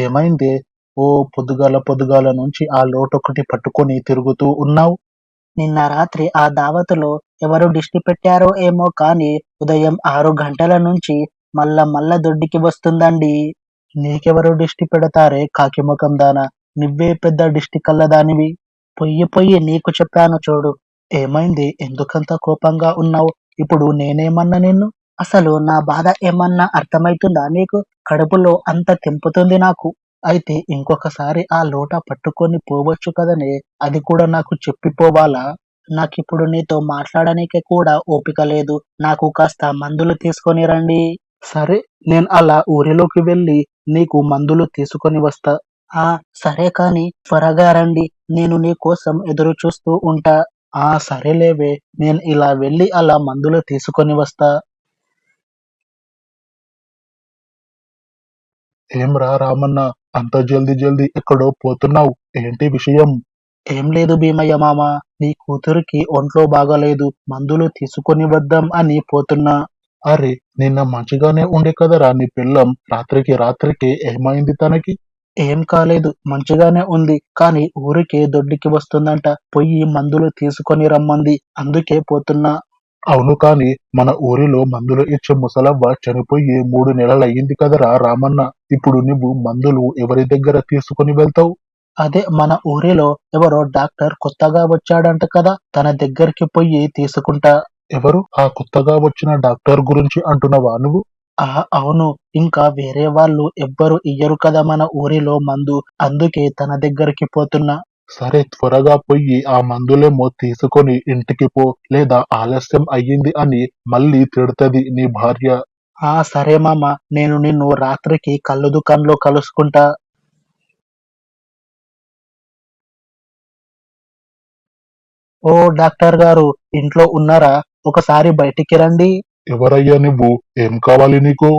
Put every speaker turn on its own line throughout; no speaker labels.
ఏమైందే? ఓ పొద్దుగాల పొద్దుగాల నుంచి ఆ లోటొకటి పట్టుకొని తిరుగుతూ ఉన్నావు.
నిన్న రాత్రి ఆ దావతులో ఎవరు దిష్టి పెట్టారో ఏమో కానీ ఉదయం 6 గంటల నుంచి మళ్ళా దొడ్డికి వస్తుందండి.
నీకెవరు దిష్టి పెడతారే కాకిముఖం దానా? నువ్వే పెద్ద దిష్టి కళ్ళదానివి.
పొయ్యి నీకు చెప్పాను చూడు.
ఏమైంది? ఎందుకంత కోపంగా ఉన్నావు? ఇప్పుడు నేనేమన్నా నిన్ను?
అసలు నా బాధ ఏమన్నా అర్థమైతుందా నీకు? కడుపులో అంత తెంపుతుంది నాకు.
అయితే ఇంకొకసారి ఆ లోట పట్టుకొని పోవచ్చు కదనే, అది కూడా నాకు చెప్పిపోవాలా?
నాకిప్పుడు నీతో మాట్లాడనీకి కూడా ఓపిక లేదు. నాకు కాస్త మందులు తీసుకొని రండి.
సరే, నేను అలా ఊరిలోకి వెళ్ళి నీకు మందులు తీసుకొని వస్తా.
ఆ సరే కానీ త్వరగా రండి. నేను నీ కోసం ఎదురు చూస్తూ ఉంటా.
సరేలేవే, నేను ఇలా వెళ్ళి అలా మందులు తీసుకొని వస్తా. ఏంరా రామన్న, అంత జల్దీ జల్దీ ఎక్కడో పోతున్నావు? ఏంటి విషయం? ఏం లేదు భీమయ్య మామ, నీ కూతురికి ఒంట్లో బాగాలేదు, మందులు తీసుకొని వద్దాం అని పోతున్నా. అరే, నిన్న మంచిగానే ఉండే కదరా నీ పిల్లం, రాత్రికి ఏమైంది తనకి? ఏం కాలేదు, మంచిగానే ఉంది, కానీ ఊరికే దొడ్డికి వస్తుందంట, పొయ్యి మందులు తీసుకొని రమ్మంది, అందుకే పోతున్నా. అవును, కానీ మన ఊరిలో మందులు ఇచ్చే ముసలవ్వ చనిపోయి 3 నెలలయ్యింది కదరా రామన్న. ఇప్పుడు నువ్వు మందులు ఎవరి దగ్గర తీసుకుని వెళ్తావు? అదే మన ఊరిలో ఎవరో డాక్టర్ కొత్తగా వచ్చాడంట కదా, తన దగ్గరికి పోయి తీసుకుంటా. ఎవరు ఆ కొత్తగా వచ్చిన డాక్టర్ గురించి అంటున్నావా నువ్వు? అవును, ఇంకా వేరే వాళ్ళు ఎవ్వరు ఇయ్యరు కదా మన ఊరిలో మందు, అందుకే తన దగ్గరికి పోతున్నా. సరే, త్వరగా పోయి ఆ మందులేమో తీసుకొని ఇంటికి పో, లేదా ఆలస్యం అయ్యింది అని మళ్ళీ తిడుతది నీ భార్య. సరే మామ, నేను నిన్ను రాత్రికి కళ్ళు దుకాణంలో కలుసుకుంటా. ఓ డాక్టర్ గారు, ఇంట్లో ఉన్నారా? ఒకసారి బయటికి రండి. ఎవరయ్యా నువ్వు? ఏం కావాలి నీకు?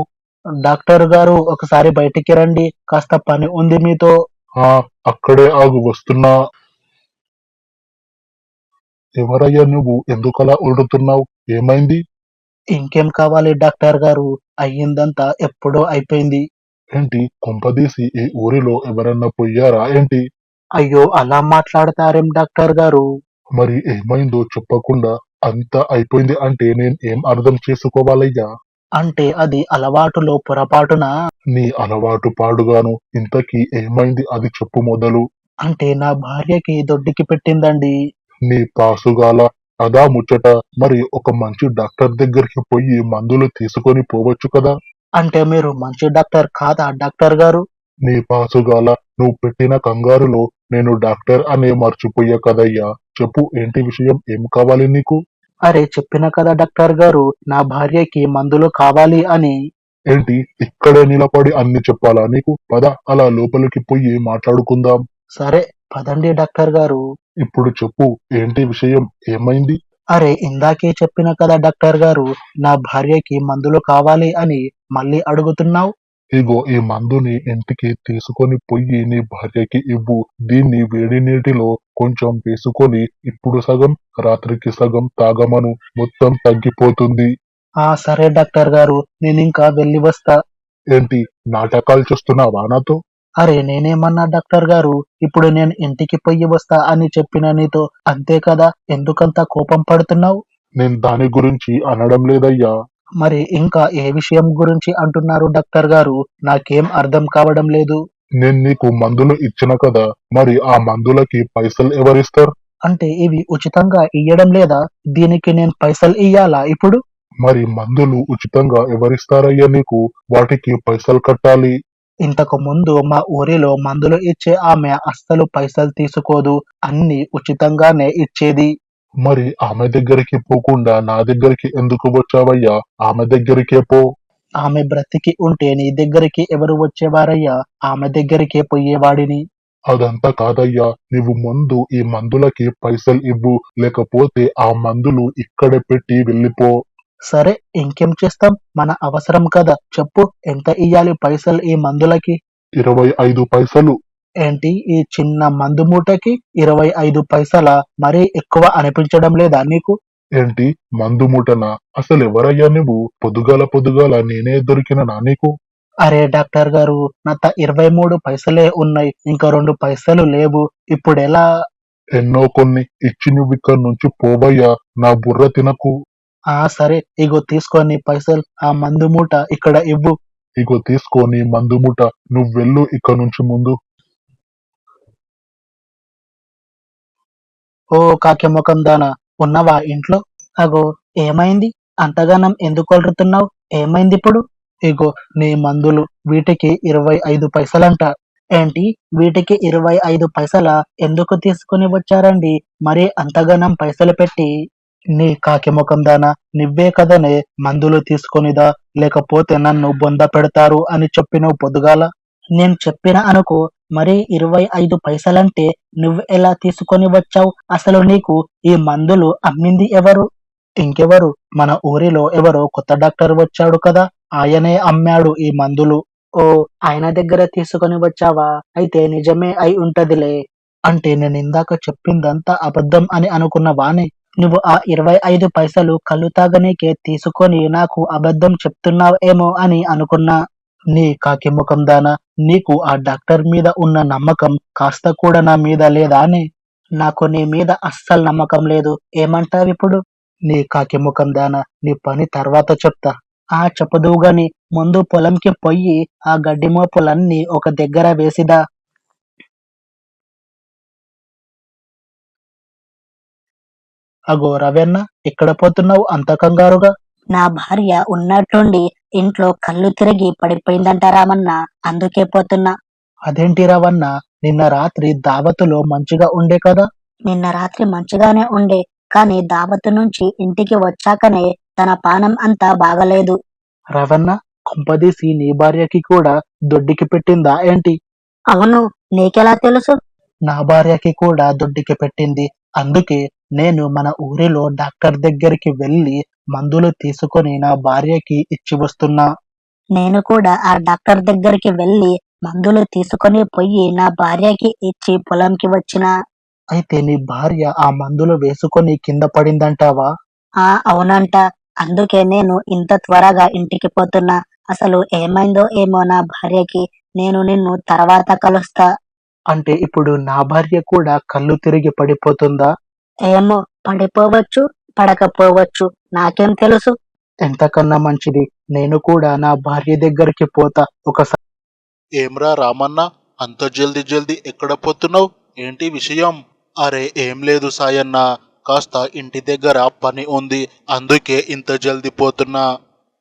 డాక్టర్ గారు, ఒకసారి బయటికి రండి, కాస్త పని ఉంది మీతో. అక్కడే ఆగు, వస్తున్నా. ఎవరయ్యా నువ్వు? ఎందుకలా ఉడుతున్నావు? ఏమైంది? ఇంకేం కావాలి డాక్టర్ గారు, అయ్యిందంతా ఎప్పుడో అయిపోయింది. ఏంటి, కొంపదీసి ఈ ఊరిలో ఎవరన్నా పోయారా ఏంటి? అయ్యో, అలా మాట్లాడతారేం డాక్టర్ గారు? మరి ఏమైందో చెప్పకుండా అంతా అయిపోయింది అంటే నేను ఏం అర్థం చేసుకోవాలయ్యా? అంటే అది అలవాటులో పొరపాటున. నీ అలవాటు పాడుగాను, ఇంతకీ ఏమైంది అది చెప్పు మొదలు. అంటే నా భార్యకి దొడ్డికి పెట్టిందండి. నీ పాసుగాల, అదా ముచ్చట. మరి ఒక మంచి డాక్టర్ దగ్గరికి పోయి మందులు తీసుకొని పోవచ్చు కదా. అంటే మీరు మంచి డాక్టర్ కాదా డాక్టర్ గారు? నీ పాసుగాల, నువ్వు పెట్టిన కంగారులో నేను డాక్టర్ అనే మర్చిపోయా కదయ్యా. చెప్పు, ఏంటి విషయం, ఏం కావాలి నీకు? అరే, చెప్పిన కదా డాక్టర్ గారు, నా భార్యకి మందులు కావాలి అని. ఏంటి, ఇక్కడే నిలబడి అన్ని చెప్పాలా నీకు? పద, అలా లోపలికి పోయి మాట్లాడుకుందాం. సరే, పదండి డాక్టర్ గారు. ఇప్పుడు చెప్పు, ఏంటి విషయం, ఏమైంది? అరే, ఇందాకే చెప్పిన కదా డాక్టర్ గారు, నా భార్యకి మందులు కావాలి అని మళ్ళీ అడుగుతున్నావు. ఇగో ఈ మందుని ఇంటికి తీసుకొని పోయి నీ భార్యకి ఇవ్వు. దీన్ని వేడి నీటిలో కొంచెం వేసుకొని ఇప్పుడు సగం, రాత్రికి సగం తాగమను, మొత్తం తగ్గిపోతుంది. సరే డాక్టర్ గారు, నేనింకా వెళ్ళి వస్తా. ఏంటి, నాటకాలు చూస్తున్నావా నాతో? అరే, నేనేమన్నా డాక్టర్ గారు, ఇప్పుడు నేను ఇంటికి పొయ్యి వస్తా అని చెప్పిన నీతో, అంతే కదా, ఎందుకంత కోపం పడుతున్నావు? నేను దాని గురించి అనడం లేదయ్యా. మరి ఇంకా ఏ విషయం గురించి అంటున్నారు డాక్టర్ గారు? నాకేం అర్థం కావడం లేదు. నేను నీకు మందులు ఇచ్చిన కదా, మరి ఆ మందులకి పైసలు ఎవరిస్తారు? అంటే ఇవి ఉచితంగా ఇయ్యడం లేదా? దీనికి నేను పైసలు ఇయ్యాలా ఇప్పుడు? మరి మందులు ఉచితంగా ఎవరిస్తారయ్యా నీకు? వాటికి పైసలు కట్టాలి. ఇంతకు ముందు మా ఊరిలో మందులు ఇచ్చే ఆమె అస్సలు పైసలు తీసుకోదు, అన్ని ఉచితంగానే ఇచ్చేది. మరి ఆమె దగ్గరికి పోకుండా నా దగ్గరికి ఎందుకు వచ్చావయ్యా? ఆమె దగ్గరికే పో. ఆమె బ్రతికి ఉంటే నీ దగ్గరికి ఎవరు వచ్చేవారయ్యా? ఆమె దగ్గరికే పోయేవాడిని. అదంతా కాదయ్యా, నువ్వు ముందు ఈ మందులకి పైసలు ఇవ్వు, లేకపోతే ఆ మందులు ఇక్కడే పెట్టి వెళ్ళిపో. సరే, ఇంకేం చేస్తాం, మన అవసరం కదా, చెప్పు, ఎంత ఇయ్యాలి పైసలు ఈ మందులకి? 25 పైసలు. ఏంటి, ఈ చిన్న మందు మూటకి 25 పైసలా? మరీ ఎక్కువ అనిపించడం లేదా నీకు? ఏంటి, మందు మూటనా? అసలు ఎవరయ్యా నువ్వు? పొద్దుగాల పొద్దుగాల నేనే దొరికిన నా నీకు?
అరే డాక్టర్ గారు, నా 23 పైసలే ఉన్నాయి, ఇంకా 2 పైసలు లేవు, ఇప్పుడెలా?
ఎన్నో కొన్ని ఇచ్చి నువ్విక్కడి నుంచి పోవయ్యా, నా బుర్ర తినకు.
సరే, ఇగో తీసుకొని పైసలు, ఆ మందు మూట ఇక్కడ ఇవ్వు.
ఇగో తీసుకో నీ మందు ముఠ, నువ్వెళ్ళు ఇక్కడి నుంచి ముందు.
ఓ కాకి ముఖం దానా, ఉన్నవా ఇంట్లో? అగో, ఏమైంది? అంతగానం ఎందుకు వలురుతున్నావు? ఏమైంది ఇప్పుడు? ఇగో నీ మందులు, వీటికి 25 పైసలంట. ఏంటి, వీటికి 25 పైసలా? ఎందుకు తీసుకుని వచ్చారండి మరి అంతగానం పైసలు పెట్టి? నీ కాకి ముఖం దానా, నువ్వే కదనే మందులు తీసుకొనిదా, లేకపోతే నన్ను బొంద పెడతారు అని చెప్పినవు పొద్దుగాల. నేను చెప్పిన అనుకో, మరి 25 పైసలంటే నువ్వు ఎలా తీసుకొని వచ్చావు? అసలు నీకు ఈ మందులు అమ్మింది ఎవరు? ఇంకెవరు, మన ఊరిలో ఎవరో కొత్త డాక్టర్ వచ్చాడు కదా, ఆయనే అమ్మాడు ఈ మందులు. ఓ, ఆయన దగ్గర తీసుకొని వచ్చావా? అయితే నిజమే అయి ఉంటదిలే. అంటే నేను ఇందాక చెప్పిందంతా అబద్ధం అని అనుకున్నవానే? నువ్వు ఆ 25 పైసలు కళ్ళు తాగనీకే తీసుకొని నాకు అబద్ధం చెప్తున్నావు ఏమో అని అనుకున్నా. నీ కాకి ముఖం దానా, నీకు ఆ డాక్టర్ మీద ఉన్న నమ్మకం కాస్త కూడా నా మీద లేదానే? నాకు నీ మీద అస్సలు నమ్మకం లేదు. ఏమంటావిప్పుడు? నీ కాకి ముఖం దానా, నీ పని తర్వాత చెప్తా. చెప్పదువు గాని, ముందు పొలంకి పొయ్యి ఆ గడ్డి మోపులన్నీ ఒక దగ్గర వేసిదా. అగో రవెన్న, ఎక్కడ పోతున్నావు అంత కంగారుగా? నా భార్య ఉన్నట్టుండి ఇంట్లో కళ్ళు తిరిగి పడిపోయిందంట రామన్న, అందుకే పోతున్నా. అదేంటి రావన్న, నిన్న రాత్రి దావతులో మంచిగా ఉండే కదా? నిన్న రాత్రి మంచిగానే ఉండే, కానీ దావతు నుంచి ఇంటికి వచ్చాకనే తన పానం అంతా బాగలేదు. రవన్న, కొంపదీసి నీ భార్యకి కూడా దొడ్డికి పెట్టిందా ఏంటి? అవును, నీకెలా తెలుసు? నా భార్యకి కూడా దొడ్డికి పెట్టింది. అందుకే నేను మన ఊరిలో డాక్టర్ దగ్గరికి వెళ్ళి మందులు తీసుకొని నా భార్యకి ఇచ్చి వస్తున్నా. నేను కూడా ఆ డాక్టర్ దగ్గరికి వెళ్ళి మందులు తీసుకొని పోయి నా భార్యకి ఇచ్చి పొలంకి వచ్చిన. అయితే నీ భార్య ఆ మందులు వేసుకొని కింద పడిందంటావా? అవునంట. అందుకే నేను ఇంత త్వరగా ఇంటికి పోతున్నా. అసలు ఏమైందో ఏమో నా భార్యకి. నేను నిన్ను తర్వాత కలుస్తా. అంటే ఇప్పుడు నా భార్య కూడా కళ్ళు తిరిగి పడిపోతుందా? ఏమో, పడిపోవచ్చు, పడకపోవచ్చు, నాకేం తెలుసు. ఎంతకన్నా మంచిది, నేను కూడా నా భార్య దగ్గరికి పోతా ఒకసారి.
ఏమ్రా రామన్న, అంత జల్దీ జల్దీ ఎక్కడ పోతున్నావు? ఏంటి విషయం? అరే ఏం లేదు సాయన్న, కాస్త ఇంటి దగ్గర పని ఉంది, అందుకే ఇంత జల్దీ పోతున్నా.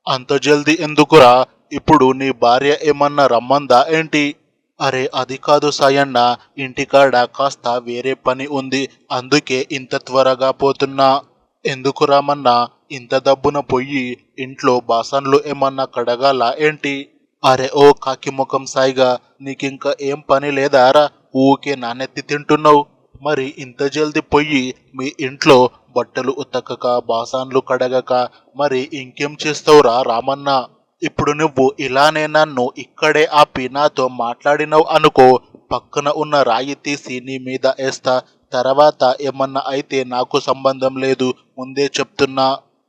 అంత జల్దీ ఎందుకురా? ఇప్పుడు నీ భార్య ఏమన్నా రమ్మందా ఏంటి? అరే అది కాదు సాయన్న, ఇంటికాడ కాస్త వేరే పని ఉంది, అందుకే ఇంత త్వరగా పోతున్నా. ఎందుకు రామన్నా, ఇంత దబ్బున పొయ్యి ఇంట్లో బాసన్లు ఏమన్నా కడగాల ఏంటి? అరే ఓ కాకి ముఖం సాయిగా, నీకింకా ఏం పని లేదారా? ఊకే నానెత్తి తింటున్నావు. మరి ఇంత జల్ది పొయ్యి మీ ఇంట్లో బట్టలు ఉతకక, బాసాన్లు కడగక మరి ఇంకేం చేస్తావురా రామన్న? ఇప్పుడు నువ్వు ఇలానే నన్ను ఇక్కడే ఆపి నాతో మాట్లాడినవు అనుకో, పక్కన ఉన్న రాయి తీసి నీ మీద వేస్తా. తర్వాత ఏమన్నా అయితే నాకు సంబంధం లేదు, ముందే చెప్తున్నా.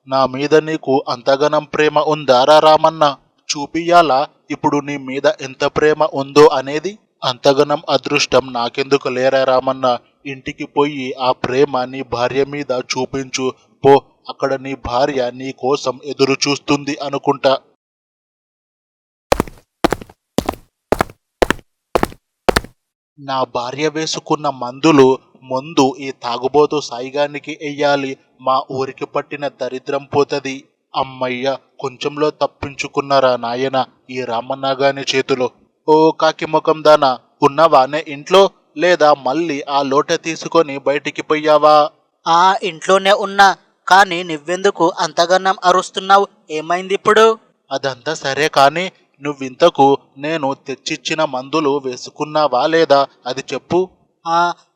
నా మీద నీకు అంతగనం ప్రేమ ఉందారా రామన్న? చూపియాలా ఇప్పుడు నీ మీద ఎంత ప్రేమ ఉందో అనేది? అంతగనం అదృష్టం నాకెందుకు లేరా రామన్న? ఇంటికి పోయి ఆ ప్రేమ నీ భార్య మీద చూపించు పో. అక్కడ నీ భార్య నీ కోసం ఎదురు చూస్తుంది అనుకుంటా. నా భార్య వేసుకున్న మందులు ముందు ఈ తాగుబోతు సాయిగానికి ఎయ్యాలి. మా ఊరికి పట్టిన దరిద్రం పోతది. అమ్మయ్య, కొంచెంలో తప్పించుకున్నారా నాయన ఈ రామన్నగాని చేతిలో. ఓ కాకి ముఖం దానా, ఉన్నవానే ఇంట్లో? లేదా మళ్ళీ ఆ లోట తీసుకొని బయటికి పోయావా? ఇంట్లోనే ఉన్నా, కానీ నువ్వెందుకు అంతగనం అరుస్తున్నావు? ఏమైంది ఇప్పుడు? అదంతా సరే కాని, నువ్వింతకు నేను తెచ్చిచ్చిన మందులు వేసుకున్నావా లేదా అది చెప్పు.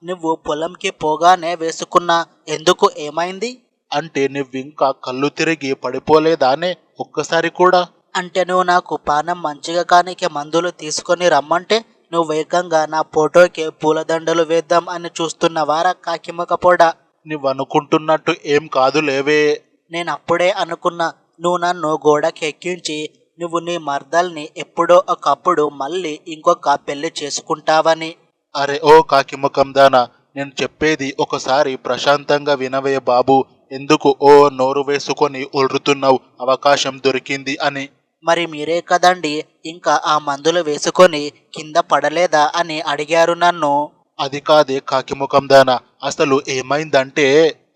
నువ్వు పొలంకి పోగానే వేసుకున్నా. ఎందుకు, ఏమైంది? అంటే నువ్వింకా కళ్ళు తిరిగి పడిపోలేదానే ఒక్కసారి కూడా? అంటే నువ్వు నాకు పానం మంచిగా కానికే మందులు తీసుకొని రమ్మంటే నువ్వు వేగంగా నా ఫోటోకి పూలదండలు వేద్దాం అని చూస్తున్నవారా కాకిమకపోడా? నువ్వనుకుంటున్నట్టు ఏం కాదు లేవే. నేనప్పుడే అనుకున్నా, నువ్వు నన్ను గోడకి ఎక్కించి
నువ్వు నీ మర్దల్ని ఎప్పుడో ఒకప్పుడు మళ్ళీ ఇంకొక పెళ్లి చేసుకుంటావని.
అరే ఓ కాకి ముఖం దానా, నేను చెప్పేది ఒకసారి ప్రశాంతంగా వినవే బాబు. ఎందుకు ఓ నోరు వేసుకొని ఉరుతున్నావు అవకాశం దొరికింది అని?
మరి మీరే కదండి ఇంకా ఆ మందులు వేసుకొని కింద పడలేదా అని అడిగారు నన్ను.
అది కాదే కాకి ముఖం దానా, అసలు ఏమైందంటే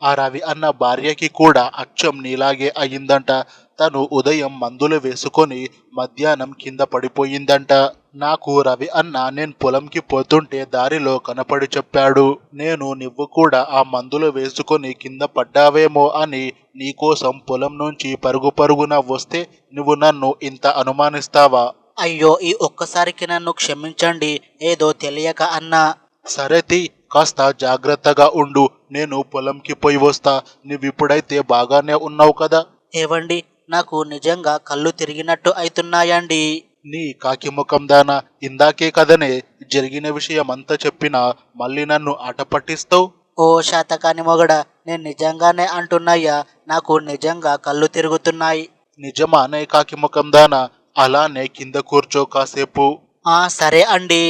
ఆ రవి అన్న భార్యకి కూడా అచ్చం నీలాగే అయిందంట. తను ఉదయం మందులు వేసుకొని మధ్యాహ్నం కింద పడిపోయిందంట. నాకు రవి అన్న నేను పొలంకి పోతుంటే దారిలో కనపడి చెప్పాడు. నువ్వు కూడా ఆ మందులు వేసుకొని కింద పడ్డావేమో అని నీకోసం పొలం నుంచి పరుగు పరుగున వస్తే నువ్వు నన్ను ఇంత అనుమానిస్తావా?
అయ్యో, ఈ ఒక్కసారికి నన్ను క్షమించండి, ఏదో తెలియక అన్నా.
సరే తీ, కాస్త జాగ్రత్తగా ఉండు. నేను పొలంకి పోయి వస్తా. నువ్విప్పుడైతే బాగానే ఉన్నావు కదా?
ఏవండి, నాకు నిజంగా కళ్ళు తిరిగినట్టు అవుతున్నాయండి.
నీ కాకి ముఖం దానా, ఇందాకే కదనే జరిగిన విషయం అంతా చెప్పినా మళ్ళీ నన్ను ఆట పట్టిస్తావు?
ఓ శాతకాని మొగడా, నేను నిజంగానే అంటున్నాయ్యా, నాకు నిజంగా కళ్ళు తిరుగుతున్నాయి.
నిజమానే కాకి ముఖం దానా? అలానే కింద కూర్చో కాసేపు.
సరే అండి.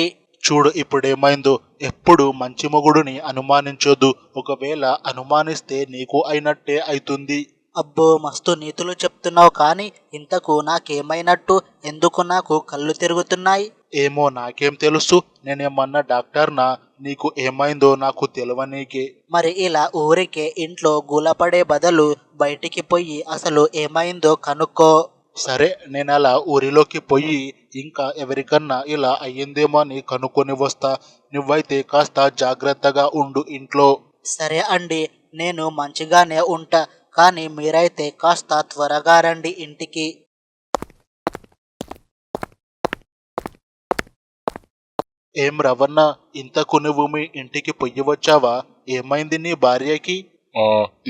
చూడు ఇప్పుడేమైందో. ఎప్పుడు మంచి మొగుడుని అనుమానించొద్దు. ఒకవేళ అనుమానిస్తే నీకు అయినట్టే అవుతుంది.
అబ్బో, మస్తు నీతులు చెప్తున్నావు, కానీ ఇంతకు నాకేమైనట్టు? ఎందుకు నాకు కళ్ళు తిరుగుతున్నాయి?
ఏమో నాకేం తెలుసు, నేనేమన్నా డాక్టర్నా? నీకు ఏమైందో నాకు తెలవనీకే.
మరి ఇలా ఊరికే ఇంట్లో గూలపడే బదులు బయటికి పోయి అసలు ఏమైందో కనుక్కో.
సరే, నేనలా ఊరిలోకి పోయి ఇంకా ఎవరికన్నా ఇలా అయ్యిందేమో అని కనుక్కొని వస్తా. నువ్వైతే కాస్త జాగ్రత్తగా ఉండు ఇంట్లో.
సరే అండి, నేను మంచిగానే ఉంటా, కానీ మీరైతే కాస్త త్వరగా రండి ఇంటికి.
ఏం రవణ, ఇంతకు నువ్వు మీ ఇంటికి పొయ్యి వచ్చావా? ఏమైంది నీ భార్యకి?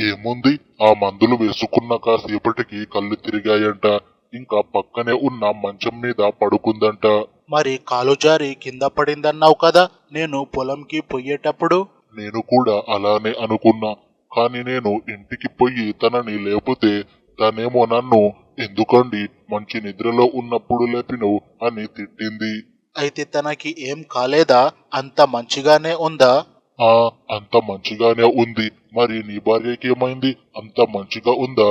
ఏముంది, ఆ మందులు వేసుకున్న కాసేపటికి కళ్ళు తిరిగాయంట. ఇంకా పక్కనే ఉన్న మంచం మీద పడుకుందంట.
మరి కాలు జారి కింద పడిందన్నావు కదా నేను పొలంకి పొయ్యేటప్పుడు?
నేను కూడా అలానే అనుకున్నా, కాని నేను ఇంటికి పోయి తనని లేపితే తనేమో నన్ను ఎందుకండి మంచి నిద్రలో ఉన్నప్పుడు లేపినవు అని తిట్టింది.
అయితే తనకి ఏం కాలేదా? అంత మంచిగానే ఉందా?
అంత మంచిగానే ఉంది. మరి నీ భార్యకి ఏమైంది? అంత మంచిగా ఉందా?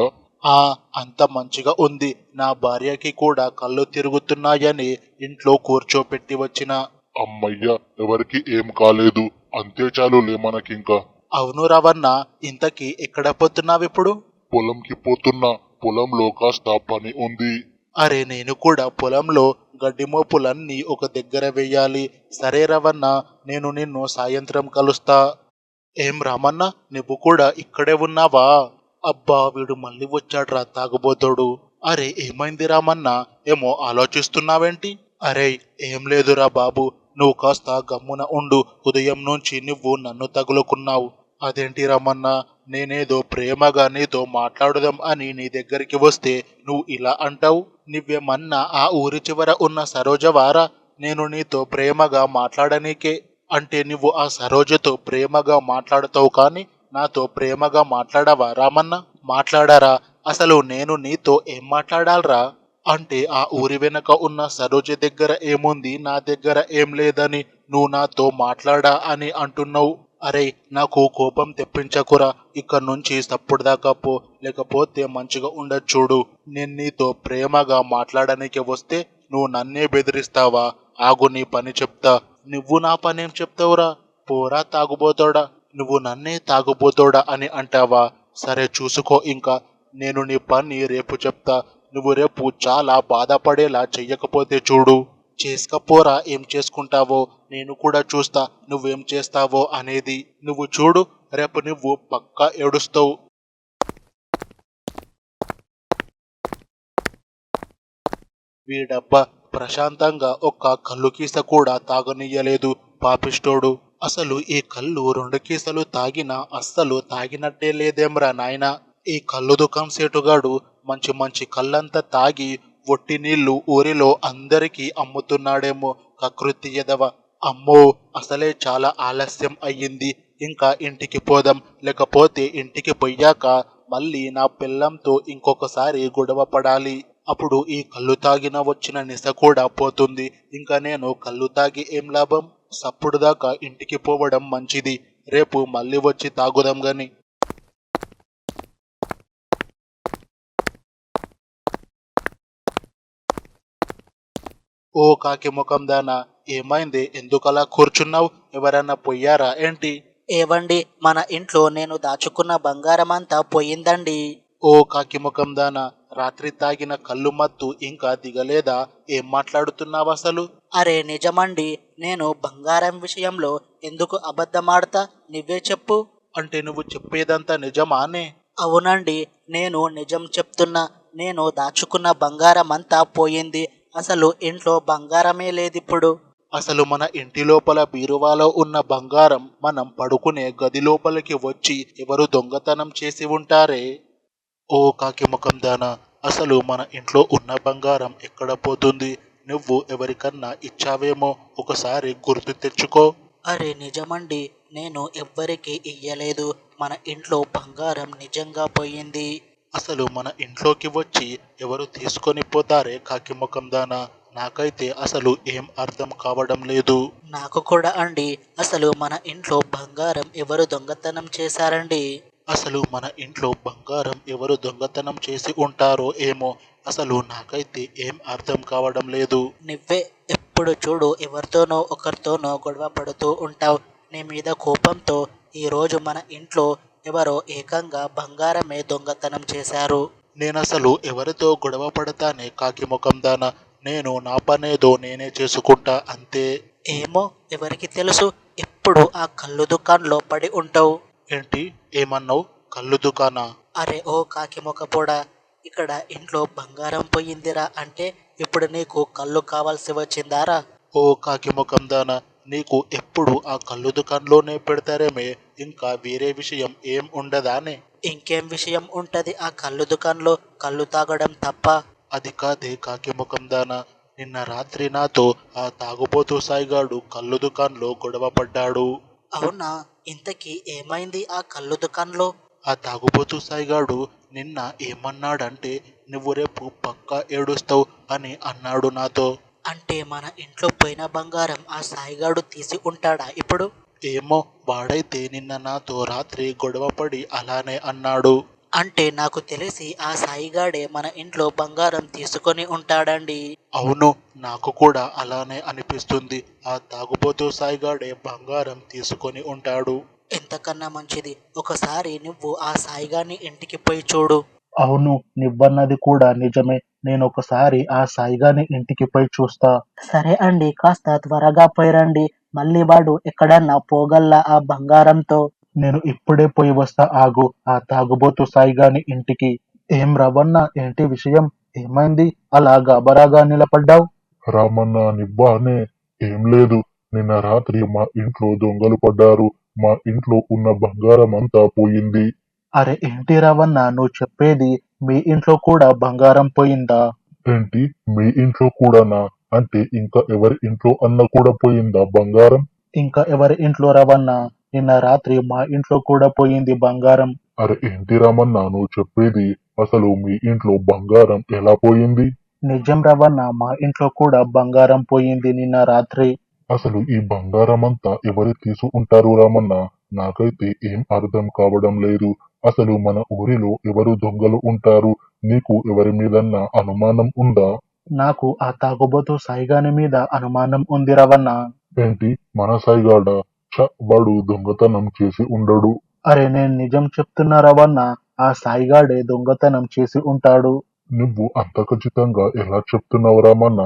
అంత మంచిగా ఉంది. నా భార్యకి కూడా కళ్ళు తిరుగుతున్నాయని ఇంట్లో కూర్చోపెట్టి వచ్చిన.
అమ్మయ్య, ఎవరికి ఏం కాలేదు, అంతే చాలులే మనకింకా.
అవును రవణ, ఇంతకీ ఎక్కడ పోతున్నావిప్పుడు?
పొలంకి పోతున్నా, పొలంలో కాస్త పని ఉంది.
అరే, నేను కూడా పొలంలో గడ్డి మోపులన్నీ ఒక దగ్గర వెయ్యాలి. సరే రవణ, నేను నిన్ను సాయంత్రం కలుస్తా. ఏం రామన్న, నువ్వు కూడా ఇక్కడే ఉన్నావా? అబ్బా, వీడు మళ్ళీ వచ్చాడ్రా తాగుబోతోడు. అరే ఏమైంది రామన్న, ఏమో ఆలోచిస్తున్నావేంటి? అరే ఏం లేదురా బాబు, నువ్వు కాస్త గమ్మున ఉండు. ఉదయం నుంచి నువ్వు నన్ను తగులుకున్నావు. అదేంటి రమన్న, నేనేదో ప్రేమగా నీతో మాట్లాడుదాం అని నీ దగ్గరికి వస్తే నువ్వు ఇలా అంటావు? నువ్వేమన్నా ఆ ఊరి చివర ఉన్న సరోజవారా? నేను నీతో ప్రేమగా మాట్లాడనీకే అంటే నువ్వు ఆ సరోజతో ప్రేమగా మాట్లాడతావు, కానీ నాతో ప్రేమగా మాట్లాడవా రామన్న? మాట్లాడారా? అసలు నేను నీతో ఏం మాట్లాడాలరా? అంటే ఆ ఊరి వెనక ఉన్న సరోజ దగ్గర ఏముంది, నా దగ్గర ఏం లేదని నువ్వు నాతో మాట్లాడా అని అంటున్నావు. అరే, నాకు కోపం తెప్పించకురా. ఇక్కడ నుంచి సప్పుడుదాకా పో, లేకపోతే మంచిగా ఉండదు చూడు. నేను నీతో ప్రేమగా మాట్లాడడానికి వస్తే నువ్వు నన్నే బెదిరిస్తావా? ఆగు, నీ పని చెప్తా. నువ్వు నా పనేం చెప్తావురా? పోరా తాగుబోతోడా, నువ్వు నన్నే తాగుబోతోడా అని అంటావా? సరే చూసుకో, ఇంకా నేను నీ పని రేపు చెప్తా. నువ్వు రేపు చాలా బాధపడేలా చెయ్యకపోతే చూడు. చేసుకపోరా, ఏం చేసుకుంటావో నేను కూడా చూస్తా. నువ్వేం చేస్తావో అనేది నువ్వు చూడు. రేపు నువ్వు పక్కా ఏడుస్తావు. వీడబ్బా ప్రశాంతంగా ఒక్క కళ్ళు కీస కూడా తాగనీయలేదు పాపిష్టోడు. అసలు ఈ కళ్ళు 2 కీసలు తాగినా అస్సలు తాగినట్టే లేదేమ్రా నాయనా. ఈ కళ్ళు దుకాం సేటుగాడు మంచి మంచి కళ్ళంతా తాగి ఒట్టి నీళ్లు ఊరిలో అందరికీ అమ్ముతున్నాడేమో, కకృతి ఎదవ. అమ్మో, అసలే చాలా ఆలస్యం అయ్యింది. ఇంకా ఇంటికి పోదాం, లేకపోతే ఇంటికి పోయాక మళ్ళీ నా పిల్లంతో ఇంకొకసారి గొడవ పడాలి.
అప్పుడు ఈ కళ్ళు తాగిన వచ్చిన నిశ కూడా పోతుంది. ఇంకా నేను కళ్ళు తాగి ఏం లాభం? సప్పుడు దాకా ఇంటికి పోవడం మంచిది. రేపు మళ్ళీ వచ్చి తాగుదాం గాని. ఓ కాకి ముఖం దానా, ఏమైంది? ఎందుకలా కూర్చున్నావు? ఎవరన్నా పొయ్యారా ఏంటి?
ఏవండి, మన ఇంట్లో నేను దాచుకున్న బంగారం అంతా పోయిందండి.
ఓ కాకి ముఖం దానా, రాత్రి తాగిన కళ్ళు మత్తు ఇంకా దిగలేదా? ఏం మాట్లాడుతున్నావు అసలు?
అరే నిజమండి, నేను బంగారం విషయంలో ఎందుకు అబద్ధమాడతా? నువ్వే చెప్పు.
అంటే నువ్వు చెప్పేదంతా నిజమానే?
అవునండి, నేను నిజం చెప్తున్నా. నేను దాచుకున్న బంగారం అంతా పోయింది. అసలు ఇంట్లో బంగారమే లేదిప్పుడు.
అసలు మన ఇంటి లోపల బీరువాలో ఉన్న బంగారం మనం పడుకునే గది లోపలికి వచ్చి ఎవరు దొంగతనం చేసి ఉంటారే? ఓ కాకి ముఖం దానా, అసలు మన ఇంట్లో ఉన్న బంగారం ఎక్కడ పోతుంది? నువ్వు ఎవరికన్నా ఇచ్చావేమో, ఒకసారి గుర్తు తెచ్చుకో.
అరే నిజమండి, నేను ఎవ్వరికి ఇయ్యలేదు. మన ఇంట్లో బంగారం నిజంగా పోయింది.
అసలు మన ఇంట్లోకి వచ్చి ఎవరు తీసుకొని పోతారే కాకి ముఖం దానా? నాకైతే అసలు ఏం అర్థం కావడం లేదు.
నాకు కూడా అండి, అసలు మన ఇంట్లో బంగారం ఎవరు దొంగతనం చేశారండి?
అసలు మన ఇంట్లో బంగారం ఎవరు దొంగతనం చేసి ఉంటారో ఏమో. అసలు నాకైతే ఏం అర్థం కావడం లేదు.
నువ్వే ఎప్పుడు చూడు ఎవరితోనో ఒకరితోనో గొడవ పడుతూ ఉంటావు. నీ మీద కోపంతో ఈరోజు మన ఇంట్లో ఎవరో ఏకంగా బంగారమే దొంగతనం చేశారు.
నేనసలు ఎవరితో గొడవ పడతానే కాకి ముఖం దానా? నేను నా పనేదో నేనే చేసుకుంటా అంతే.
ఏమో, ఎవరికి తెలుసు? ఎప్పుడు ఆ కళ్ళు దుకాణంలో పడి ఉంటావు.
ఏంటి? ఏమన్నావు? కళ్ళు దుకాణా?
అరే ఓ కాకి మొకపోడా, ఇక్కడ ఇంట్లో బంగారం పోయిందిరా అంటే ఇప్పుడు నీకు కళ్ళు కావాల్సి వచ్చిందారా?
ఓ కాకి ముఖం దానా, నీకు ఎప్పుడు ఆ కళ్ళు దుకాణంలోనే పెడతారేమే, ఇంకా వేరే విషయం ఏం ఉండదానే?
ఇంకేం విషయం ఉంటది ఆ కళ్ళు దుకాణంలో? కళ్ళు తాగడం తప్ప.
అది కాదే కాకి ముఖం దానా, నిన్న రాత్రి నాతో ఆ తాగుబోతు సాయిగాడు కళ్ళు దుకాణంలో గొడవ పడ్డాడు.
అవునా? ఇంతకీ ఏమైంది ఆ కళ్ళు దుకాణంలో?
ఆ తాగుబోతు సాయిగాడు నిన్న ఏమన్నాడంటే, నువ్వు రేపు పక్కా ఏడుస్తావు అని అన్నాడు నాతో.
అంటే మన ఇంట్లో పోయిన బంగారం ఆ సాయిగాడు తీసి ఉంటాడా ఇప్పుడు?
ఏమో, వాడైతే నిన్న నాతో రాత్రి గొడవపడి అలానే అన్నాడు.
అంటే నాకు తెలిసి ఆ సాయిగాడే మన ఇంట్లో బంగారం తీసుకొని ఉంటాడండి.
అవును, నాకు కూడా అలానే అనిపిస్తుంది. ఆ తాగుబోతు సాయిగాడే బంగారం తీసుకొని ఉంటాడు.
ఎంతకన్నా మంచిది, ఒకసారి నువ్వు ఆ సాయిగాని ఇంటికి పోయి చూడు.
అవును, నివ్వన్నది కూడా నిజమే. నేను ఒకసారి ఆ సాయిగాని ఇంటికి పోయి చూస్తా.
సరే అండి, కాస్త త్వరగా పోయిరండి. మళ్ళీ వాడు ఎక్కడన్నా పోగల్లా ఆ బంగారంతో.
నేను ఇప్పుడే పోయి వస్తా ఆగు, ఆ తాగుబోతు సాయిగాని ఇంటికి. ఏం రవణ, ఏంటి విషయం? ఏమైంది అలా గాబరాగా నిలబడ్డావు?
రామన్న నివ్వానే. ఏం లేదు, నిన్న రాత్రి మా ఇంట్లో దొంగలు పడ్డారు. మా ఇంట్లో ఉన్న బంగారం అంతా పోయింది.
అరే ఏంటి రవణ నువ్వు చెప్పేది? మీ ఇంట్లో కూడా బంగారం పోయిందా?
ఏంటి, మీ ఇంట్లో కూడానా? అంటే ఇంకా ఎవరి ఇంట్లో అన్న కూడా పోయిందా బంగారం?
ఇంకా ఎవరి ఇంట్లో రవణ? నిన్న రాత్రి మా ఇంట్లో కూడా పోయింది బంగారం.
అరే ఏంటి రామన్న నువ్వు చెప్పేది? అసలు మీ ఇంట్లో బంగారం ఎలా పోయింది?
నిజం రవణ, మా ఇంట్లో కూడా బంగారం పోయింది నిన్న రాత్రి.
అసలు ఈ బంగారం అంతా ఎవరు తీసు ఉంటారు రామన్న? నాకైతే ఏం అర్థం కావడం లేదు. అసలు మన ఊరిలో ఎవరు దొంగలు ఉంటారు? నీకు ఎవరి మీదన్నా అనుమానం ఉందా?
నాకు ఆ తాగుబోతు సాయిగాని మీద అనుమానం ఉంది రవణ.
ఏంటి, మన సాయిగాడా? వాడు దొంగతనం చేసి ఉండడు.
అరే నేను నిజం చెప్తున్నా రవణ, ఆ సాయిగాడే దొంగతనం చేసి ఉంటాడు.
నువ్వు అంత ఖచ్చితంగా ఎలా చెప్తున్నావు రామన్న?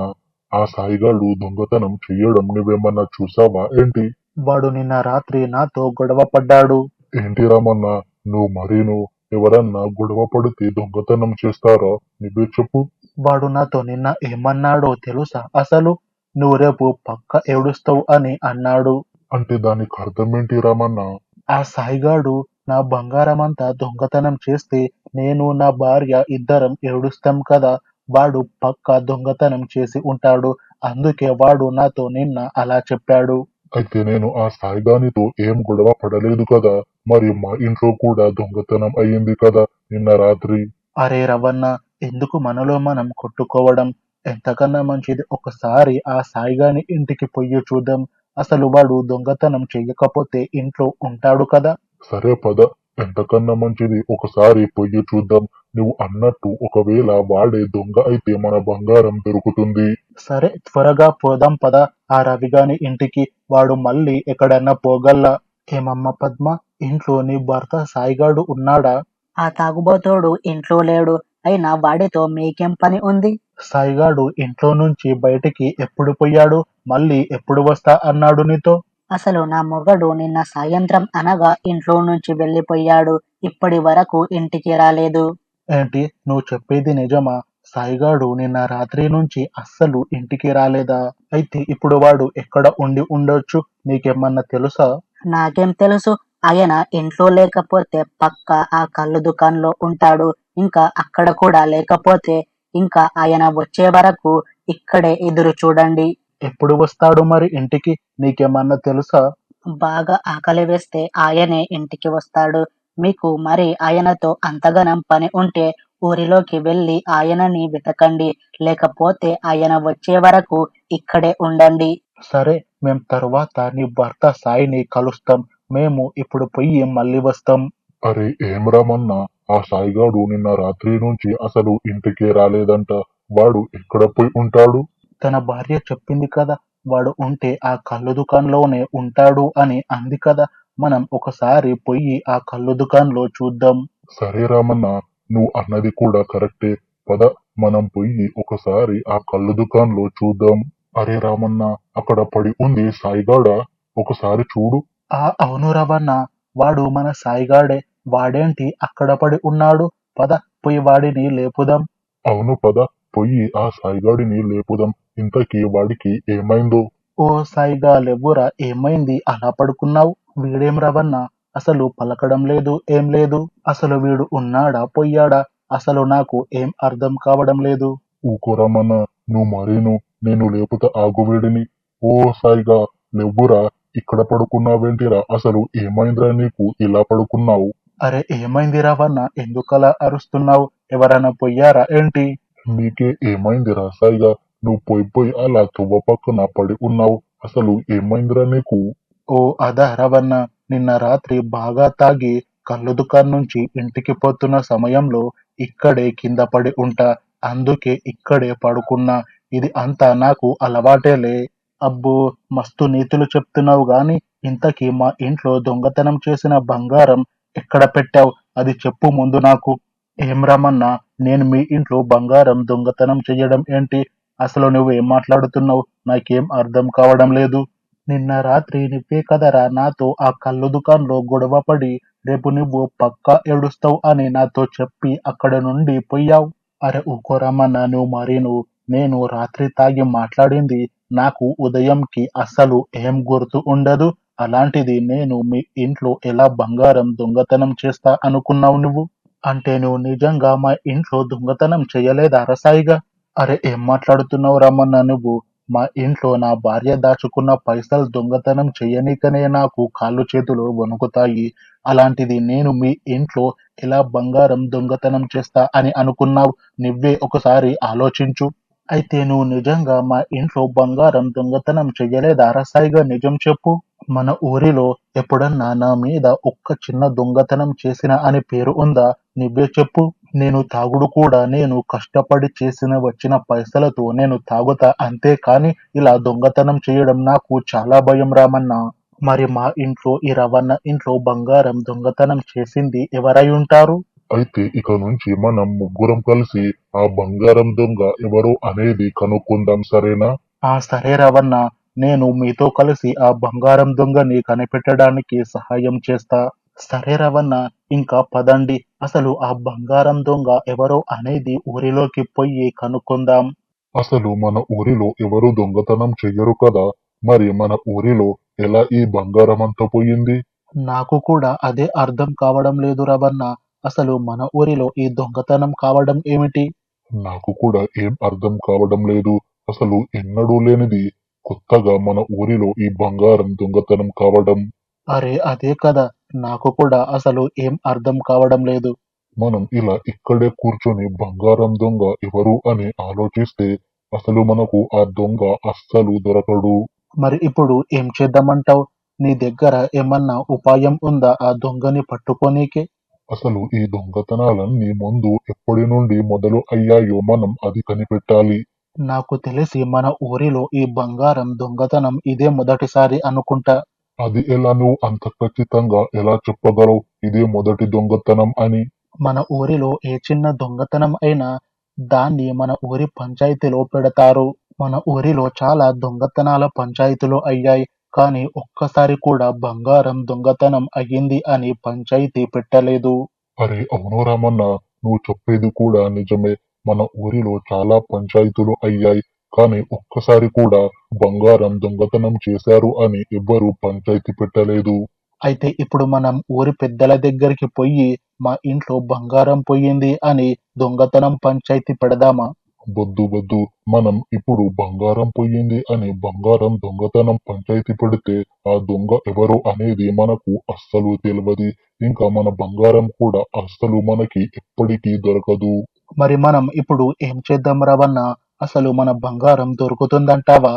ఆ సాయిగాడు దొంగతనం చెయ్యడం నువ్వేమన్నా చూసావా ఏంటి?
వాడు నిన్న రాత్రి నాతో గొడవ పడ్డాడు.
ఏంటి రామన్న, నువ్వు మరీను ఎవరన్నా గొడవ పడితే దొంగతనం చేస్తారా? నువ్వే చెప్పు.
వాడు నాతో నిన్న ఏమన్నాడో తెలుసా అసలు? నువ్వు రేపు పక్క ఏడుస్తావు అని అన్నాడు.
అంటే దానికి అర్థం ఏంటి రామన్న?
ఆ సాయిగాడు నా బంగారమంతా దొంగతనం చేస్తే నేను నా భార్య ఇద్దరం ఏడుస్తాం కదా. వాడు పక్కా దొంగతనం చేసి ఉంటాడు. అందుకే వాడు నాతో నిన్న అలా చెప్పాడు.
అయితే నేను ఆ సాయిగానితో ఏం గొడవ పడలేదు కదా. మరి మా ఇంట్లో కూడా దొంగతనం అయ్యింది కదా నిన్న రాత్రి.
అరే రవణ, ఎందుకు మనలో మనం కొట్టుకోవడం? ఎంతకన్నా మంచిది ఒకసారి ఆ సాయిగాని ఇంటికి పొయ్యి చూద్దాం. అసలు వాడు దొంగతనం చెయ్యకపోతే ఇంట్లో ఉంటాడు కదా.
సరే పద, ఎంతకన్నా మంచిది ఒకసారి పొయ్యి చూద్దాం. నువ్వు అన్నట్టు ఒకవేళ వాడే దొంగ అయితే మన బంగారం దొరుకుతుంది.
సరే త్వరగా పోదాం పద ఆ రవిగాని ఇంటికి. వాడు మళ్ళీ ఎక్కడన్నా పోగల్లా. ఏమమ్మ పద్మ, ఇంట్లో నీ భర్త సాయిగాడు ఉన్నాడా?
ఆ తాగుబోతోడు ఇంట్లో లేడు. అయినా వాడితో మీకేం పని ఉంది?
సాయిగాడు ఇంట్లో నుంచి బయటికి ఎప్పుడు పోయాడు? మళ్ళీ ఎప్పుడు వస్తా అన్నాడు నీతో?
అసలు నా మొగడు నిన్న సాయంత్రం అనగా ఇంట్లో నుంచి వెళ్ళిపోయాడు. ఇప్పటి వరకు ఇంటికి రాలేదు.
ఏంటి, నువ్వు చెప్పేది నిజమా? సాయిగాడు నిన్న రాత్రి నుంచి అస్సలు ఇంటికి రాలేదా? అయితే ఇప్పుడు వాడు ఎక్కడ ఉండి ఉండొచ్చు? నీకేమన్నా తెలుసా?
నాకేం తెలుసు? ఆయన ఇంట్లో లేకపోతే పక్కా ఆ కళ్ళు దుకాణంలో ఉంటాడు. ఇంకా అక్కడ కూడా లేకపోతే ఇంకా ఆయన వచ్చే వరకు ఇక్కడే ఎదురు చూడండి.
ఎప్పుడు వస్తాడు మరి ఇంటికి? నీకేమన్నా తెలుసా?
బాగా ఆకలి వేస్తే ఆయనే ఇంటికి వస్తాడు. మీకు మరి ఆయనతో అంతగనం పని ఉంటే ఊరిలోకి వెళ్ళి ఆయనని వెతకండి. లేకపోతే ఆయన వచ్చే వరకు ఇక్కడే ఉండండి.
సరే, మేం తరువాత నీ భర్త సాయిని కలుస్తాం. మేము ఇప్పుడు పొయ్యి మళ్ళీ వస్తాం.
అరే ఏం రామన్నా, ఆ సాయిగాడు నిన్న రాత్రి నుంచి అసలు ఇంటికే రాలేదంట. వాడు ఎక్కడ పోయి ఉంటాడు?
తన భార్య చెప్పింది కదా, వాడు ఉంటే ఆ కళ్ళు దుకాణంలోనే ఉంటాడు అని అంది కదా. మనం ఒకసారి పొయ్యి ఆ కళ్ళు దుకాణంలో చూద్దాం.
సరే రామన్నా, నువ్వు అన్నది కూడా కరెక్టే. పద, మనం పోయి ఒకసారి ఆ కళ్ళు దుకాణంలో చూద్దాం. అరే రామన్నా, అక్కడ పడి ఉంది సాయిగాడా? ఒకసారి చూడు.
అవును రవణ, వాడు మన సాయిగాడే. వాడేంటి అక్కడ పడి ఉన్నాడు? పద పోయి వాడిని లేపుదాం.
అవును పద, పొయ్యి ఆ సాయిగాడిని లేపుదాం. ఇంతకీ వాడికి ఏమైందో?
ఓ సాయిగా లేవురా, ఏమైంది అలా పడుకున్నావు? వీడేం రవణ, అసలు పలకడం లేదు, ఏం లేదు. అసలు వీడు ఉన్నాడా పోయాడా? అసలు నాకు ఏం అర్థం కావడం లేదు.
ఊకోరమన్నా, నువ్వు మరీను. నేను లేపుతా ఆగు వీడిని. ఓ సాయిగా, లేవ్వురా. ఇక్కడ పడుకున్నావేంటిరా? అసలు ఏమైందిరా నీకు ఇలా పడుకున్నావు?
అరే ఏమైంది రవణ, ఎందుకలా అరుస్తున్నావు? ఎవరైనా పోయారా ఏంటి?
నీకే ఏమైందిరా సాయిగా? నువ్వు పోయి అలా తువ్వ పక్కన పడి ఉన్నావు. అసలు ఏమైందిరా నీకు?
ఓ అదా రవణ, నిన్న రాత్రి బాగా తాగి కళ్ళు దుకాణం నుంచి ఇంటికి పోతున్న సమయంలో ఇక్కడే కింద పడి ఉంటా. అందుకే ఇక్కడే పడుకున్నా. ఇది అంతా నాకు అలవాటేలే. అబ్బో, మస్తు నీతులు చెప్తున్నావు గాని, ఇంతకీ మా ఇంట్లో దొంగతనం చేసిన బంగారం ఎక్కడ పెట్టావు? అది చెప్పు ముందు నాకు. ఏం రమన్నా, నేను మీ ఇంట్లో బంగారం దొంగతనం చెయ్యడం ఏంటి? అసలు నువ్వేం మాట్లాడుతున్నావు? నాకేం అర్థం కావడం లేదు. నిన్న రాత్రి నువ్వే కదరా నాతో ఆ కళ్ళు దుకాణంలో గొడవ పడి రేపు నువ్వు పక్కా ఏడుస్తావు అని నాతో చెప్పి అక్కడ నుండి పోయావు. అరే ఊకోరమ్మన్నా, నువ్వు మరీను. నేను రాత్రి తాగి మాట్లాడింది నాకు ఉదయంకి అస్సలు ఏం గుర్తు ఉండదు. అలాంటిది నేను మీ ఇంట్లో ఎలా బంగారం దొంగతనం చేస్తా అనుకున్నావు నువ్వు? అంటే నువ్వు నిజంగా మా ఇంట్లో దొంగతనం చేయలేదా రసాయిగా? అరే ఏం మాట్లాడుతున్నావు రమన్న నువ్వు? మా ఇంట్లో నా భార్య దాచుకున్న పైసలు దొంగతనం చెయ్యనీకనే నాకు కాళ్ళు చేతులు వణుకుతాయి. అలాంటిది నేను మీ ఇంట్లో ఎలా బంగారం దొంగతనం చేస్తా అని అనుకున్నావు? నువ్వే ఒకసారి ఆలోచించు. అయితే నువ్వు నిజంగా మా ఇంట్లో బంగారం దొంగతనం చెయ్యలేదా రసాయిగా? నిజం చెప్పు. మన ఊరిలో ఎప్పుడన్నా నా మీద ఒక్క చిన్న దొంగతనం చేసిన అని పేరు ఉందా? నువ్వే చెప్పు. నేను తాగుడు కూడా నేను కష్టపడి చేసిన వచ్చిన పైసలతో నేను తాగుతా, అంతే కానీ ఇలా దొంగతనం చేయడం నాకు చాలా భయం రామన్న. మరి మా ఇంట్లో ఈ రవణ ఇంట్లో బంగారం దొంగతనం చేసింది ఎవరై ఉంటారు?
అయితే ఇక నుంచి మనం ముగ్గురం కలిసి ఆ బంగారం దొంగ ఎవరో అనేది కనుక్కుందాం, సరేనా?
సరే రవణ, నేను మీతో కలిసి ఆ బంగారం దొంగని కనిపెట్టడానికి సహాయం చేస్తా. సరే రవణ, ఇంకా పదండి. అసలు ఆ బంగారం దొంగ ఎవరో అనేది ఊరిలోకి పోయి కనుక్కుందాం.
అసలు మన ఊరిలో ఎవరు దొంగతనం చెయ్యరు కదా. మరి మన ఊరిలో ఎలా ఈ బంగారం అంతా పోయింది?
నాకు కూడా అదే అర్థం కావడం లేదు రవణ. అసలు మన ఊరిలో ఈ దొంగతనం కావడం ఏమిటి?
నాకు కూడా ఏం అర్థం కావడం లేదు. అసలు ఎన్నడూ లేనిది కొత్తగా మన ఊరిలో ఈ బంగారం దొంగతనం కావడం.
అరే అదే కదా, నాకు కూడా అసలు ఏం అర్థం కావడం లేదు.
మనం ఇలా ఇక్కడే కూర్చొని బంగారం దొంగ ఎవరు అని ఆలోచిస్తే అసలు మనకు ఆ దొంగ అస్సలు దొరకడు.
మరి ఇప్పుడు ఏం చేద్దామంటావు? నీ దగ్గర ఏమన్నా ఉపాయం ఉందా ఆ దొంగని పట్టుకోనీకి?
అసలు ఈ దొంగతనాలన్నీ ముందు ఎప్పటి నుండి మొదలు అయ్యాయో మనం అది కనిపెట్టాలి.
నాకు తెలిసి మన ఊరిలో ఈ బంగారం దొంగతనం ఇదే మొదటిసారి అనుకుంటా.
అది ఎలా నువ్వు అంత ఖచ్చితంగా ఎలా చెప్పగలవు ఇదే మొదటి దొంగతనం అని?
మన ఊరిలో ఏ చిన్న దొంగతనం అయినా దాన్ని మన ఊరి పంచాయతీలో పెడతారు. మన ఊరిలో చాలా దొంగతనాల పంచాయతీలు అయ్యాయి. కానీ ఒక్కసారి కూడా బంగారం దొంగతనం అయ్యింది అని పంచాయతీ పెట్టలేదు.
అరే అవును రామన్న, నువ్వు చెప్పేది కూడా నిజమే. మన ఊరిలో చాలా పంచాయతీలు అయ్యాయి, కానీ ఒక్కసారి కూడా బంగారం దొంగతనం చేశారు అని ఎవ్వరూ పంచాయతీ పెట్టలేదు.
అయితే ఇప్పుడు మనం ఊరి పెద్దల దగ్గరికి పొయ్యి మా ఇంట్లో బంగారం పోయింది అని దొంగతనం పంచాయతీ పెడదామా?
వద్దు వద్దు, మనం ఇప్పుడు బంగారం పోయింది అని బంగారం దొంగతనం పంచాయతీ పెడితే ఆ దొంగ ఎవరు అనేది మనకు అస్సలు తెలియదు. ఇంకా మన బంగారం కూడా అస్సలు మనకి ఎప్పటికీ దొరకదు.
మరి మనం ఇప్పుడు ఏం చేద్దాం రవణ? అసలు మన బంగారం దొరుకుతుందంటావా?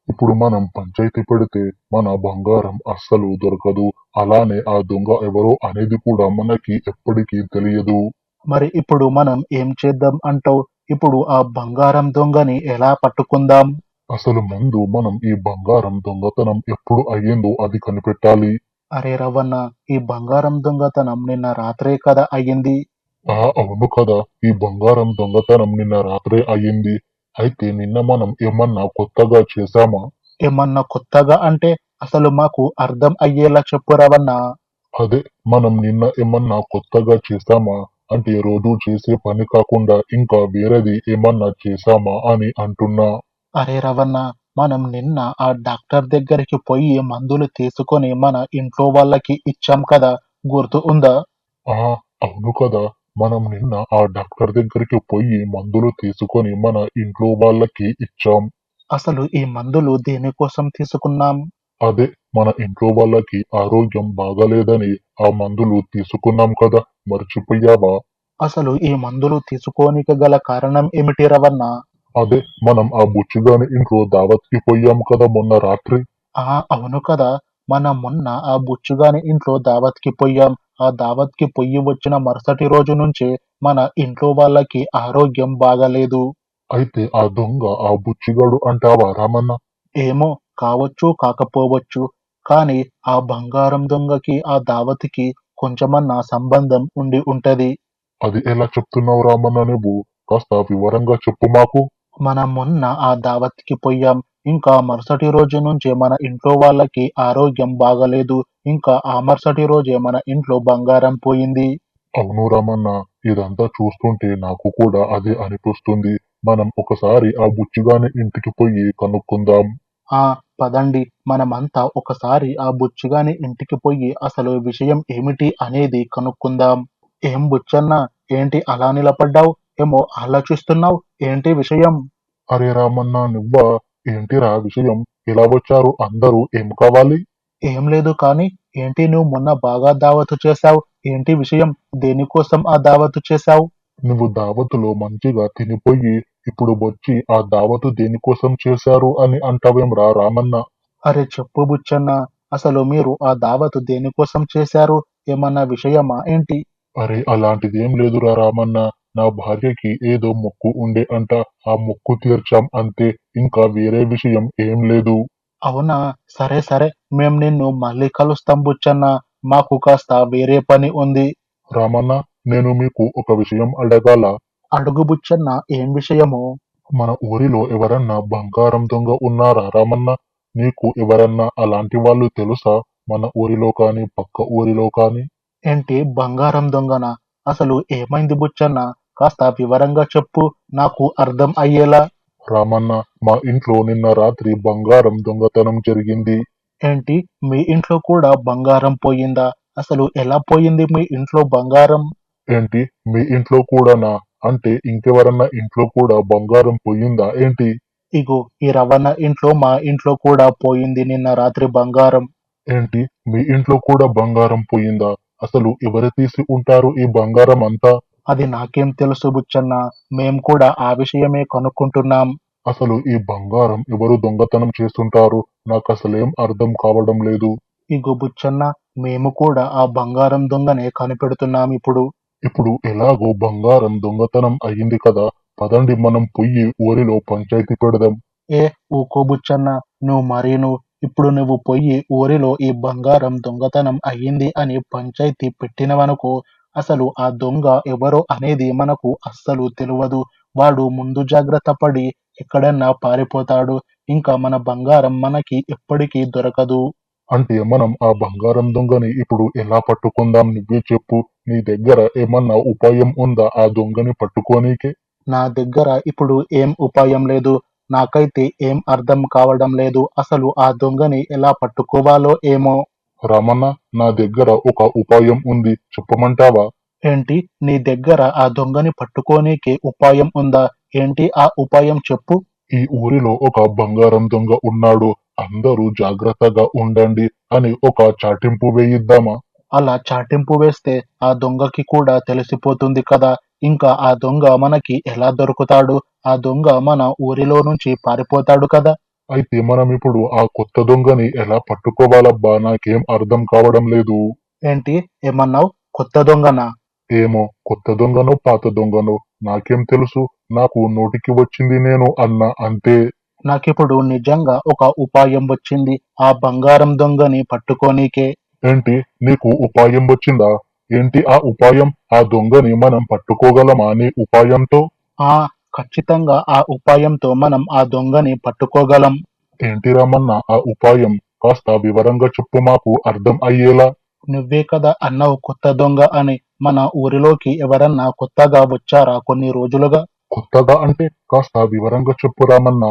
ఇప్పుడు మనం పంచాయతీ పెడితే మన బంగారం అస్సలు దొరకదు. అలానే ఆ దొంగ ఎవరో అనేది కూడా మనకి ఎప్పటికీ తెలియదు.
మరి ఇప్పుడు మనం ఏం చేద్దాం అంటావు? ఇప్పుడు ఆ బంగారం దొంగని ఎలా పట్టుకుందాం?
అసలు ముందు మనం ఈ బంగారం దొంగతనం ఎప్పుడు అయ్యిందో అది కనిపెట్టాలి.
అరే రవణ, ఈ బంగారం దొంగతనం నిన్న రాత్రే కదా అయ్యింది.
అవును కదా, ఈ బంగారం దొంగతనం నిన్న రాత్రే అయ్యింది. అయితే నిన్న మనం ఏమన్నా కొత్తగా చేశామా?
ఏమన్నా కొత్తగా అంటే అసలు మాకు అర్థం అయ్యేలా చెప్పు రవణ.
అదే, మనం నిన్న ఏమన్నా కొత్తగా చేశామా అంటే రోజు చేసే పని కాకుండా ఇంకా వేరేది ఏమన్నా చేశామా అని అంటున్నా.
అరే రవణ, మనం నిన్న ఆ డాక్టర్ దగ్గరికి పోయి మందులు తీసుకొని మన ఇంట్లో వాళ్ళకి ఇచ్చాం కదా, గుర్తు ఉందా?
ఆ అవును కదా, మనం నిన్న ఆ డాక్టర్ దగ్గరికి పోయి మందులు తీసుకొని మన ఇంట్లో వాళ్ళకి ఇచ్చాం.
అసలు ఈ మందులు దేనికోసం తీసుకున్నాం?
అదే, మన ఇంట్లో వాళ్ళకి ఆరోగ్యం బాగాలేదని ఆ మందులు తీసుకున్నాం కదా, మర్చిపోయావా?
అసలు ఈ మందులు తీసుకోనికి గల కారణం ఏమిటి రవణ?
అదే, మనం ఆ బుచ్చిగాని ఇంట్లో దావత్కి పోయాం కదా మొన్న రాత్రి.
అవును కదా, మనం మొన్న ఆ బుచ్చుగాని ఇంట్లో దావత్కి పోయాం. ఆ దావత్కి పొయ్యి వచ్చిన మరుసటి రోజు నుంచే మన ఇంట్లో వాళ్ళకి ఆరోగ్యం బాగలేదు.
అయితే ఆ దొంగ ఆ బుచ్చిగాడు అంటావా రామన్న?
ఏమో, కావచ్చు కాకపోవచ్చు. కానీ ఆ బంగారం దొంగకి ఆ దావతికి కొంచెమన్నా సంబంధం ఉండి ఉంటది.
అది ఎలా చెప్తున్నావు రామన్న నువ్వు? కాస్త వివరంగా చెప్పు మాకు.
మనం మొన్న ఆ దావత్కి పోయాం. ఇంకా మరుసటి రోజు నుంచే మన ఇంట్లో వాళ్ళకి ఆరోగ్యం బాగలేదు. ఇంకా ఆ మరుసటి రోజే మన ఇంట్లో బంగారం పోయింది.
అవును రామన్న, ఇదంతా చూస్తుంటే నాకు కూడా అదే అనిపిస్తుంది. మనం ఒకసారి ఆ బుచ్చిగాని ఇంటికి పోయి కనుక్కుందాం.
పదండి, మనమంతా ఒకసారి ఆ బుచ్చిగాని ఇంటికి పోయి అసలు విషయం ఏమిటి అనేది కనుక్కుందాం. ఏం బుచ్చన్న, ఏంటి అలా నిలబడ్డావు? ఏమో ఆలోచిస్తున్నావు? ఏంటి విషయం?
అరే రామన్న, నువ్వా? ఏంటిరా విషయం? ఎలా వచ్చారు అందరూ? ఏం కావాలి?
ఏం లేదు కానీ, ఏంటి నువ్వు మొన్న బాగా దావతు చేశావు? ఏంటి విషయం? దేనికోసం ఆ దావతు చేశావు?
నువ్వు దావతులో మంచిగా తినిపోయి ఇప్పుడు వచ్చి ఆ దావతు దేనికోసం చేశారు అని అంటావేంరా రామన్న?
అరే చెప్పు బుచ్చన్న, అసలు మీరు ఆ దావతు దేనికోసం చేశారు? ఏమన్నా విషయమా ఏంటి?
అరే అలాంటిదేం లేదురా రామన్న. నా భార్యకి ఏదో మొక్కు ఉండే అంట, ఆ మొక్కు తీర్చాం అంతే. ఇంకా వేరే విషయం ఏం లేదు.
అవునా? సరే సరే, మేం నిన్ను మళ్ళీ కలుస్తాం బుచ్చన్న. మాకు కాస్త వేరే పని ఉంది.
రామన్న, నేను మీకు ఒక విషయం అడగాల?
అడుగు బుచ్చన్న, ఏం విషయము?
మన ఊరిలో ఎవరన్నా బంగారం దొంగ ఉన్నారా రామన్న? నీకు ఎవరన్నా అలాంటి వాళ్ళు తెలుసా? మన ఊరిలో కానీ పక్క ఊరిలో కానీ?
ఏంటి బంగారం దొంగనా? అసలు ఏమైంది బుచ్చన్న? కాస్త వివరంగా చెప్పు, నాకు అర్థం అయ్యేలా.
రామన్న, మా ఇంట్లో నిన్న రాత్రి బంగారం దొంగతనం జరిగింది.
ఏంటి, మీ ఇంట్లో కూడా బంగారం పోయిందా? అసలు ఎలా పోయింది మీ ఇంట్లో బంగారం?
ఏంటి, మీ ఇంట్లో కూడానా? అంటే ఇంకెవరన్నా ఇంట్లో కూడా బంగారం పోయిందా ఏంటి?
ఇగో ఈ రవణ ఇంట్లో, మా ఇంట్లో కూడా పోయింది నిన్న రాత్రి బంగారం.
ఏంటి, మీ ఇంట్లో కూడా బంగారం పోయిందా? అసలు ఎవరు తీసి ఉంటారు ఈ బంగారం అంతా?
అది నాకేం తెలుసు బుచ్చన్న, మేం కూడా ఆ విషయమే కనుక్కుంటున్నాం. అసలు ఈ బంగారం ఎవరు దొంగతనం చేస్తుంటారు, నాకు అసలేం అర్థం కావడం లేదు. ఇగో బుచ్చన్న, మేము కూడా ఆ బంగారం దొంగనే కనిపెడుతున్నాం ఇప్పుడు. ఇప్పుడు ఎలాగో బంగారం దొంగతనం అయ్యింది కదా, పదండి మనం పొయ్యి ఊరిలో పంచాయతీ పెడదాం. ఏ ఊకో బుచ్చన్న, ఇప్పుడు నువ్వు పొయ్యి ఊరిలో ఈ బంగారం దొంగతనం అయ్యింది అని పంచాయతీ పెట్టినవనుకో, అసలు ఆ దొంగ ఎవరో అనేది మనకు అస్సలు తెలియదు. వాడు ముందు జాగ్రత్త పడి ఎక్కడన్నా పారిపోతాడు. ఇంకా మన బంగారం మనకి ఎప్పటికీ దొరకదు. అంటే మనం ఆ బంగారం దొంగని ఇప్పుడు ఎలా పట్టుకుందాం, నువ్వే చెప్పు. నీ దగ్గర ఏమన్నా ఉపాయం ఉందా ఆ దొంగని పట్టుకోనీకే? నా దగ్గర ఇప్పుడు ఏం ఉపాయం లేదు. నాకైతే ఏం అర్థం కావడం లేదు. అసలు ఆ దొంగని ఎలా పట్టుకోవాలో ఏమో. రామన్న, నా దగ్గర ఒక ఉపాయం ఉంది, చెప్పమంటావా? ఏంటి, నీ దగ్గర ఆ దొంగని పట్టుకోనీకి ఉపాయం ఉందా? ఏంటి ఆ ఉపాయం చెప్పు. ఈ ఊరిలో ఒక బంగారం దొంగ ఉన్నాడు, అందరూ జాగ్రత్తగా ఉండండి అని ఒక చాటింపు వేయిద్దామా? అలా చాటింపు వేస్తే ఆ దొంగకి కూడా తెలిసిపోతుంది కదా. ఇంకా ఆ దొంగ మనకి ఎలా దొరుకుతాడు? ఆ దొంగ మన ఊరిలో నుంచి పారిపోతాడు కదా. అయితే మనం ఇప్పుడు ఆ కొత్త దొంగని ఎలా పట్టుకోవాలబ్బా, నాకేం అర్థం కావడం లేదు. ఏంటి, ఏమన్నావు? కొత్త దొంగనా? ఏమో, కొత్త దొంగనో పాత దొంగనో నాకేం తెలుసు. నాకు నోటికి వచ్చింది నేను అన్నా అంతే. నాకిప్పుడు నిజంగా ఒక ఉపాయం వచ్చింది, ఆ బంగారం దొంగని పట్టుకోనీకే. ఏంటి, నీకు ఉపాయం వచ్చిందా? ఏంటి ఆ ఉపాయం? ఆ దొంగని మనం పట్టుకోగలమా నీ ఉపాయంతో? ఆ ఖచ్చితంగా ఆ ఉపాయంతో మనం ఆ దొంగని పట్టుకోగలం. ఏంటి రామన్న ఆ ఉపాయం? కాస్త వివరంగా చెప్పు, మాకు అర్థం అయ్యేలా. నువ్వే కదా అన్నావు కొత్త దొంగ అని. మన ఊరిలోకి ఎవరన్నా కొత్తగా వచ్చారా కొన్ని రోజులుగా? కొత్తగా అంటే కాస్త వివరంగా చెప్పు రామన్న.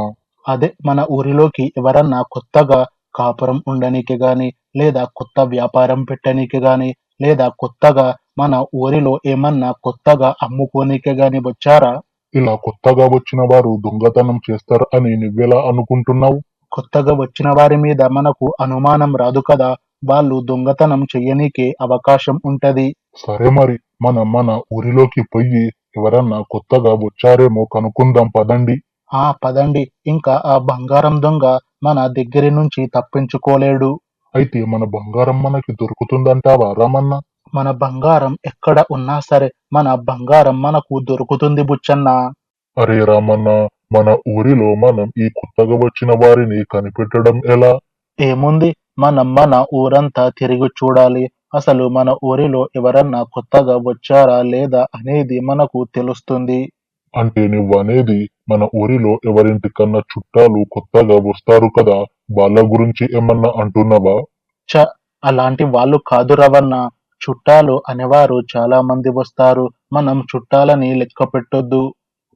అదే, మన ఊరిలోకి ఎవరన్నా కొత్తగా కాపురం ఉండనీకి గాని, లేదా కొత్త వ్యాపారం పెట్టనీకి గాని, లేదా కొత్తగా మన ఊరిలో ఏమన్నా కొత్తగా అమ్ముకోనీకి గాని వచ్చారా? ఇలా కొత్తగా వచ్చిన వారు దొంగతనం చేస్తారు అని నువ్వెలా అనుకుంటున్నావు? కొత్తగా వచ్చిన వారి మీద మనకు అనుమానం రాదు కదా, వాళ్ళు దొంగతనం చెయ్యనీకే అవకాశం ఉంటది. సరే మరి, మనం మన ఊరిలోకి పొయ్యి ఎవరన్నా కొత్తగా వచ్చారేమో కనుక్కుందాం పదండి. పదండి. ఇంకా ఆ బంగారం దొంగ మన దగ్గరి నుంచి తప్పించుకోలేడు. అయితే మన బంగారం మనకి దొరుకుతుందంటావా రామన్న? మన బంగారం ఎక్కడ ఉన్నా సరే మన బంగారం మనకు దొరుకుతుంది బుచ్చన్న. అరే రామన్న, మన ఊరిలో మనం ఈ కొత్తగా వచ్చిన వారిని కనిపెట్టడం ఎలా? ఏముంది, మనం మన ఊరంతా తిరిగి చూడాలి. అసలు మన ఊరిలో ఎవరన్నా కొత్తగా వచ్చారా లేదా అనేది మనకు తెలుస్తుంది. అంటే నువ్వనేది మన ఊరిలో ఎవరింటికన్నా చుట్టాలు కొత్తగా వస్తారు కదా, వాళ్ళ గురించి ఏమన్నా అంటున్నావా? చ అలాంటి వాళ్ళు కాదు రవన్న. చుట్టాలు అనేవారు చాలా మంది వస్తారు. మనం చుట్టాలని లెక్క పెట్టొద్దు.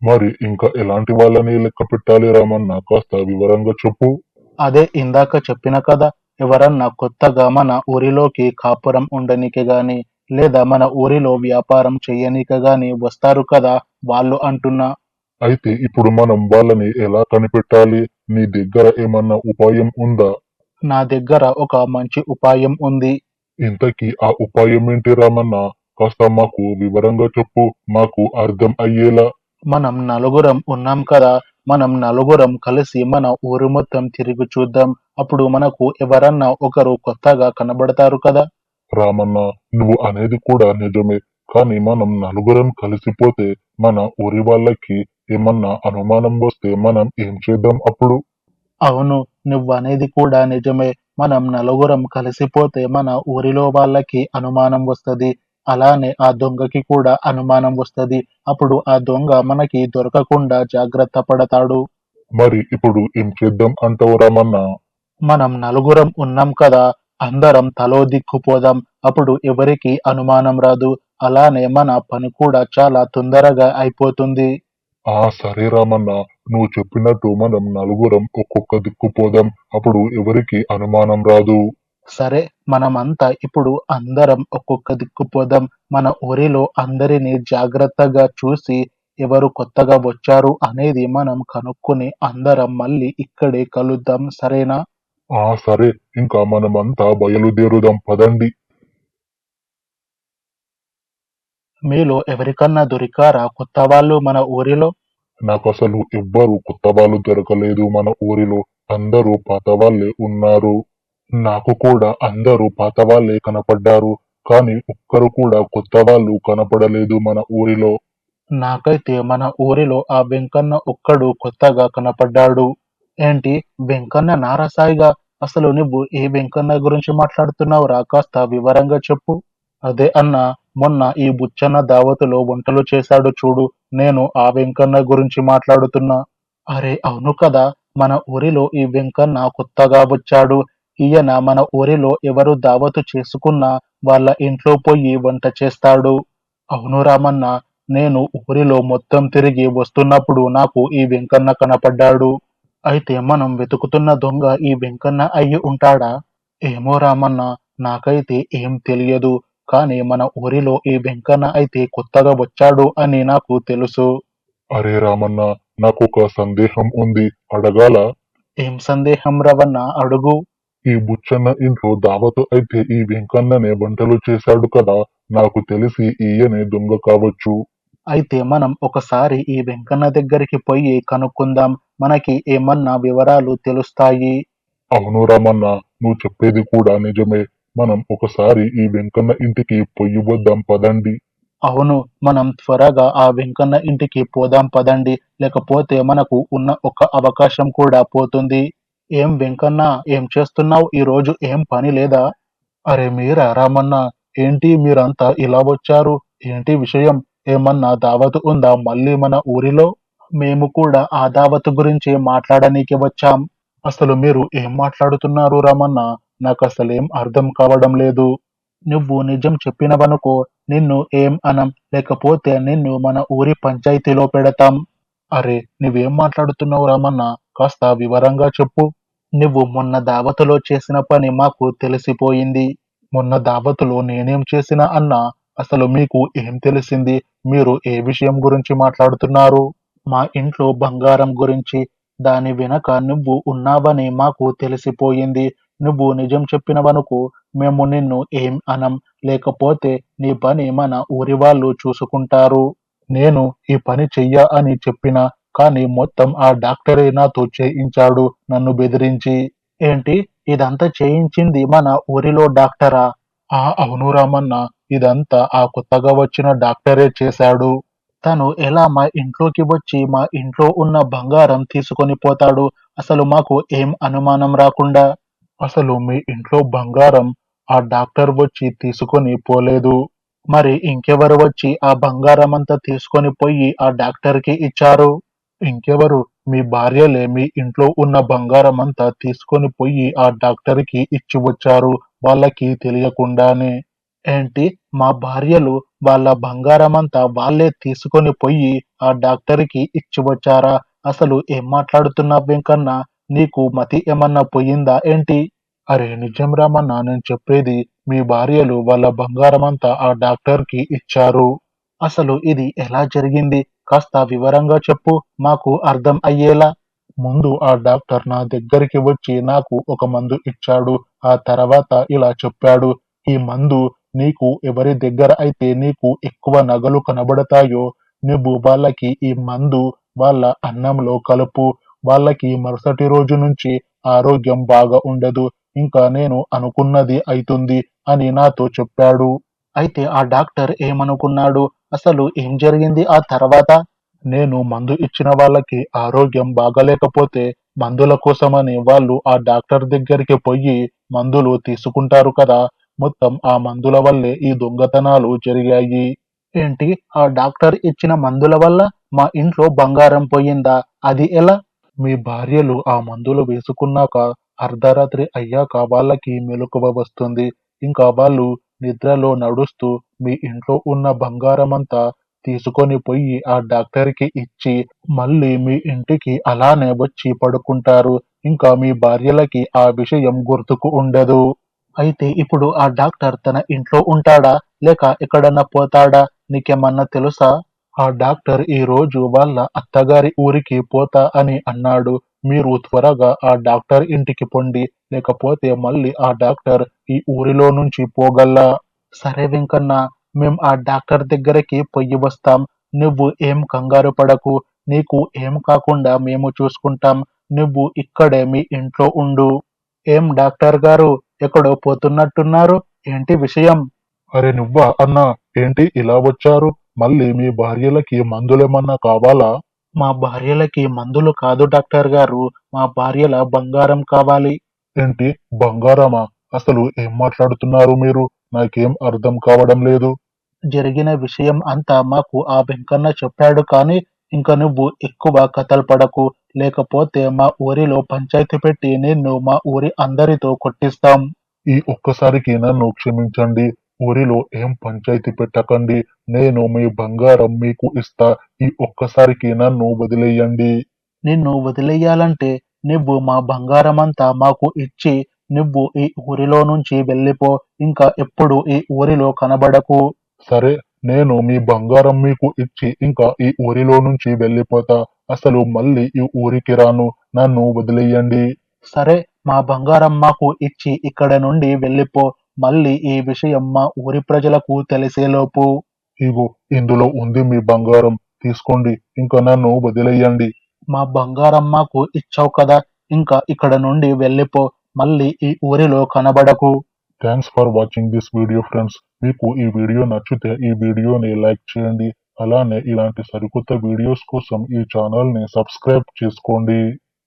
మరి ఇంకా ఎలాంటి వాళ్ళని లెక్క పెట్టాలి రామన్న, కాస్త వివరంగా చెప్పు. అదే ఇందాక చెప్పిన కదా, ఎవరన్నా కొత్తగా మన ఊరిలోకి కాపురం ఉండనీకి గాని, లేదా మన ఊరిలో వ్యాపారం చెయ్యనీకి గాని వస్తారు కదా, వాళ్ళు అంటున్నా. అయితే ఇప్పుడు మనం వాళ్ళని ఎలా కనిపెట్టాలి? నీ దగ్గర ఏమన్నా ఉపాయం ఉందా? నా దగ్గర ఒక మంచి ఉపాయం ఉంది. ఇంతకీ ఆ ఉపాయం ఏంటి రామన్న? కాస్త మాకు వివరంగా చెప్పు, మాకు అర్థం అయ్యేలా. మనం నలుగురం ఉన్నాం కదా, మనం నలుగురం కలిసి మన ఊరు మొత్తం తిరిగి చూద్దాం. అప్పుడు మనకు ఎవరన్నా ఒకరు కొత్తగా కనబడతారు కదా. రామన్న, నువ్వు అనేది కూడా నిజమే. కానీ మనం నలుగురం కలిసిపోతే మన ఊరి వాళ్ళకి ఏమన్నా అనుమానం వస్తే మనం ఏం చేద్దాం అప్పుడు? అవును, నువ్వనేది కూడా నిజమే. మనం నలుగురం కలిసిపోతే మన ఊరిలో వాళ్ళకి అనుమానం వస్తది. అలానే ఆ దొంగకి కూడా అనుమానం వస్తది. అప్పుడు ఆ దొంగ మనకి దొరకకుండా జాగ్రత్త పడతాడు. మరి ఇప్పుడు ఏం చేద్దాం అంటావు రామన్న? మనం నలుగురం ఉన్నాం కదా, అందరం తలో దిక్కు పోదాం. అప్పుడు ఎవరికి అనుమానం రాదు. అలానే మన పని కూడా చాలా తొందరగా అయిపోతుంది. సరే రామన్న, నువ్వు చెప్పినట్టు మనం నలుగురం ఒక్కొక్క దిక్కు పోదాం. అప్పుడు ఎవరికి అనుమానం రాదు. సరే, మనమంతా ఇప్పుడు అందరం ఒక్కొక్క దిక్కు పోదాం. మన ఊరిలో అందరినీ జాగ్రత్తగా చూసి ఎవరు కొత్తగా వచ్చారు అనేది మనం కనుక్కొని అందరం మళ్ళీ ఇక్కడే కలుద్దాం, సరేనా? సరే, ఇంకా మనమంతా బయలుదేరుదాం పదండి. మీలో ఎవరికన్నా దొరికారా కొత్త వాళ్ళు మన ఊరిలో?
నాకసలు ఎవ్వరు కొత్త వాళ్ళు దొరకలేదు మన ఊరిలో. అందరూ పాత వాళ్ళే ఉన్నారు. నాకు కూడా అందరూ పాత వాళ్ళే కనపడ్డారు. కానీ ఒక్కరు కూడా కొత్త వాళ్ళు కనపడలేదు మన ఊరిలో.
నాకైతే మన ఊరిలో ఆ వెంకన్న ఒక్కడు కొత్తగా కనపడ్డాడు. ఏంటి వెంకన్న నారసాయిగా? అసలు నువ్వు ఏ వెంకన్న గురించి మాట్లాడుతున్నావురా? కాస్త వివరంగా చెప్పు. అదే అన్నా, మొన్న ఈ బుచ్చన్న దావతులో వంటలు చేశాడు చూడు, నేను ఆ వెంకన్న గురించి మాట్లాడుతున్నా. అరే అవును కదా, మన ఊరిలో ఈ వెంకన్న కొత్తగా వచ్చాడు. ఈయన మన ఊరిలో ఎవరు దావతు చేసుకున్నా వాళ్ళ ఇంట్లో పోయి వంట చేస్తాడు. అవును రామన్న, నేను ఊరిలో మొత్తం తిరిగి వస్తున్నప్పుడు నాకు ఈ వెంకన్న కనపడ్డాడు. అయితే మనం వెతుకుతున్న దొంగ ఈ వెంకన్న అయ్యి ఉంటాడా? ఏమో రామన్న, నాకైతే ఏం తెలియదు. కానీ మన ఊరిలో ఈ వెంకన్న అయితే కొత్తగా వచ్చాడు అని నాకు తెలుసు.
అరే రామన్న, నాకొక సందేహం ఉంది, అడగాల?
ఏం సందేహం రవన్న, అడుగు.
ఈ బుచ్చన్న ఇంట్లో దావతు అయితే ఈ వెంకన్ననే వంటలు చేశాడు కదా. నాకు తెలిసి ఈయనే దొంగ కావచ్చు.
అయితే మనం ఒకసారి ఈ వెంకన్న దగ్గరికి పోయి కనుక్కుందాం, మనకి ఏమన్నా వివరాలు తెలుస్తాయి.
అవును రామన్న, నువ్వు చెప్పేది కూడా నిజమే. మనం ఒకసారి ఈ వెంకన్న ఇంటికి పొయ్యి వద్దాం పదండి.
అవును, మనం త్వరగా ఆ వెంకన్న ఇంటికి పోదాం పదండి, లేకపోతే మనకు ఉన్న ఒక అవకాశం కూడా పోతుంది. ఏం వెంకన్న, ఏం చేస్తున్నావు ఈ రోజు? ఏం పని లేదా? అరే మీరా రామన్న, ఏంటి మీరంతా ఇలా వచ్చారు? ఏంటి విషయం? ఏమన్నా దావతు ఉందా మళ్ళీ మన ఊరిలో? మేము కూడా ఆ దావతు గురించి మాట్లాడనీకి వచ్చాం. అసలు మీరు ఏం మాట్లాడుతున్నారు రామన్న? నాకు అసలేం అర్థం కావడం లేదు. నువ్వు నిజం చెప్పినవనుకో, నిన్ను ఏం అనం, లేకపోతే నిన్ను మన ఊరి పంచాయతీలో పెడతాం. అరే నువ్వేం మాట్లాడుతున్నావు రామన్న? కాస్త వివరంగా చెప్పు. నువ్వు మొన్న దావతులో చేసిన పని మాకు తెలిసిపోయింది. మొన్న దావతులో నేనేం చేసినా అన్నా? అసలు మీకు ఏం తెలిసింది? మీరు ఏ విషయం గురించి మాట్లాడుతున్నారు? మా ఇంట్లో బంగారం గురించి. దాని వెనక నువ్వు ఉన్నావని మాకు తెలిసిపోయింది. నువ్వు నిజం చెప్పినవనుకో, మేము నిన్ను ఏం అనం, లేకపోతే నీ పని మన ఊరి వాళ్ళు చూసుకుంటారు. నేను ఈ పని చెయ్య అని చెప్పినా, కానీ మొత్తం ఆ డాక్టరే నాతో చేయించాడు నన్ను బెదిరించి. ఏంటి, ఇదంతా చేయించింది మన ఊరిలో డాక్టరా? అవును రామన్న, ఇదంతా ఆ కొత్తగా వచ్చిన డాక్టరే చేశాడు. తను ఎలా మా ఇంట్లోకి వచ్చి మా ఇంట్లో ఉన్న బంగారం తీసుకొని పోతాడు? అసలు మాకు ఏం అనుమానం రాకుండా? అసలు మీ ఇంట్లో బంగారం ఆ డాక్టర్ వచ్చి తీసుకొని పోలేదు. మరి ఇంకెవరు వచ్చి ఆ బంగారం అంతా తీసుకొని పోయి ఆ డాక్టర్కి ఇచ్చారు? ఇంకెవరు? మీ భార్యలే మీ ఇంట్లో ఉన్న బంగారం అంతా తీసుకొని పోయి ఆ డాక్టర్కి ఇచ్చి వచ్చారు, వాళ్ళకి తెలియకుండానే. ఏంటి, మా భార్యలు వాళ్ళ బంగారమంతా వాళ్ళే తీసుకొని పోయి ఆ డాక్టర్కి ఇచ్చి వచ్చారా? అసలు ఏం మాట్లాడుతున్నావు వెంకన్న? నీకు మతి ఏమన్నా పోయిందా ఏంటి? అరే నిజం రామన్న, నేను చెప్పేది. మీ భార్యలు వాళ్ళ బంగారమంతా ఆ డాక్టర్కి ఇచ్చారు. అసలు ఇది ఎలా జరిగింది? కాస్త వివరంగా చెప్పు, మాకు అర్థం అయ్యేలా. ముందు ఆ డాక్టర్ నా దగ్గరికి వచ్చి నాకు ఒక మందు ఇచ్చాడు. ఆ తర్వాత ఇలా చెప్పాడు, ఈ మందు నీకు ఎవరి దగ్గర అయితే నీకు ఎక్కువ నగలు కనబడతాయో, నువ్వు వాళ్ళకి ఈ మందు వాళ్ళ అన్నంలో కలుపు. వాళ్ళకి మరుసటి రోజు నుంచి ఆరోగ్యం బాగా ఉండదు. ఇంకా నేను అనుకున్నది అయితుంది అని నాతో చెప్పాడు. అయితే ఆ డాక్టర్ ఏమనుకున్నాడు? అసలు ఏం జరిగింది ఆ తర్వాత? నేను మందు ఇచ్చిన వాళ్ళకి ఆరోగ్యం బాగలేకపోతే మందుల కోసమని వాళ్ళు ఆ డాక్టర్ దగ్గరికి పోయి మందులు తీసుకుంటారు కదా. మొత్తం ఆ మందుల వల్లే ఈ దొంగతనాలు జరిగాయి. ఏంటి, ఆ డాక్టర్ ఇచ్చిన మందుల వల్ల మా ఇంట్లో బంగారం పోయిందా? అది ఎలా? మీ భార్యలు ఆ మందులు వేసుకున్నాక అర్ధరాత్రి అయ్యాక వాళ్ళకి మెలకువ వస్తుంది. ఇంకా వాళ్ళు నిద్రలో నడుస్తూ మీ ఇంట్లో ఉన్న బంగారమంతా తీసుకొని పోయి ఆ డాక్టర్కి ఇచ్చి మళ్ళీ మీ ఇంటికి అలానే వచ్చి పడుకుంటారు. ఇంకా మీ భార్యలకి ఆ విషయం గుర్తుకు ఉండదు. అయితే ఇప్పుడు ఆ డాక్టర్ తన ఇంట్లో ఉంటాడా, లేక ఎక్కడన్నా పోతాడా? నీకేమన్నా తెలుసా? ఆ డాక్టర్ ఈ రోజు వాళ్ళ అత్తగారి ఊరికి పోతా అని అన్నాడు. మీరు త్వరగా ఆ డాక్టర్ ఇంటికి పొండి, లేకపోతే మళ్ళీ ఆ డాక్టర్ ఈ ఊరిలో నుంచి పోగల్లా. సరే వెంకన్న, మేం ఆ డాక్టర్ దగ్గరికి పొయ్యి వస్తాం. నువ్వు ఏం కంగారు పడకు. నీకు ఏం కాకుండా మేము చూసుకుంటాం. నువ్వు ఇక్కడే మీ ఇంట్లో ఉండు. ఏం డాక్టర్ గారు, ఎక్కడో పోతున్నట్టున్నారు? ఏంటి విషయం? అరే నువ్వా అన్నా, ఏంటి ఇలా వచ్చారు? మళ్ళీ మీ భార్యలకి మందులేమన్నా కావాలా? మా భార్యలకి మందులు కాదు డాక్టర్ గారు, మా భార్యల బంగారం కావాలి. ఏంటి బంగారమా? అసలు ఏం మాట్లాడుతున్నారు మీరు? నాకేం అర్థం కావడం లేదు. జరిగిన విషయం అంతా మాకు ఆ వెంకన్న చెప్పాడు కానీ ఇంక నువ్వు ఎక్కువ కథలు పడకు, లేకపోతే మా ఊరిలో పంచాయతీ పెట్టి నిన్ను మా ఊరి అందరితో కొట్టిస్తాం. ఈ ఒక్కసారికి నన్ను క్షమించండి. ఊరిలో ఏం పంచాయతీ పెట్టకండి. నేను మీ బంగారం మీకు ఇస్తా. ఈ ఒక్కసారికి నన్ను వదిలేయండి. నిన్ను వదిలేయాలంటే నువ్వు మా బంగారమంతా మాకు ఇచ్చి నువ్వు ఈ ఊరిలో నుంచి వెళ్ళిపో. ఇంకా ఎప్పుడు ఈ ఊరిలో కనబడకు. సరే, నేను మీ బంగారం మీకు ఇచ్చి ఇంకా ఈ ఊరిలో నుంచి వెళ్ళిపోతా. అసలు మళ్ళీ ఈ ఊరికి రాను. నన్ను వదిలేయండి. సరే, మా బంగారం మాకు ఇచ్చి ఇక్కడ నుండి వెళ్ళిపో. మళ్ళీ ఈ విషయం మా ఊరి ప్రజలకు తెలిసేలోపు. ఇగో ఇందులో ఉంది మీ బంగారం, తీసుకోండి. ఇంకా నన్ను వదిలేయండి. మా బంగారం మాకు ఇచ్చావు కదా, ఇంకా ఇక్కడ నుండి వెళ్ళిపో. మళ్ళీ ఈ ఊరిలో కనబడకు. Thanks for watching this video friends. మీకు ఈ వీడియో నచ్చితే ఈ వీడియోని లైక్ చేయండి. అలానే ఇలాంటి సరికొత్త వీడియోస్ కోసం ఈ ఛానల్ని సబ్స్క్రైబ్ చేసుకోండి.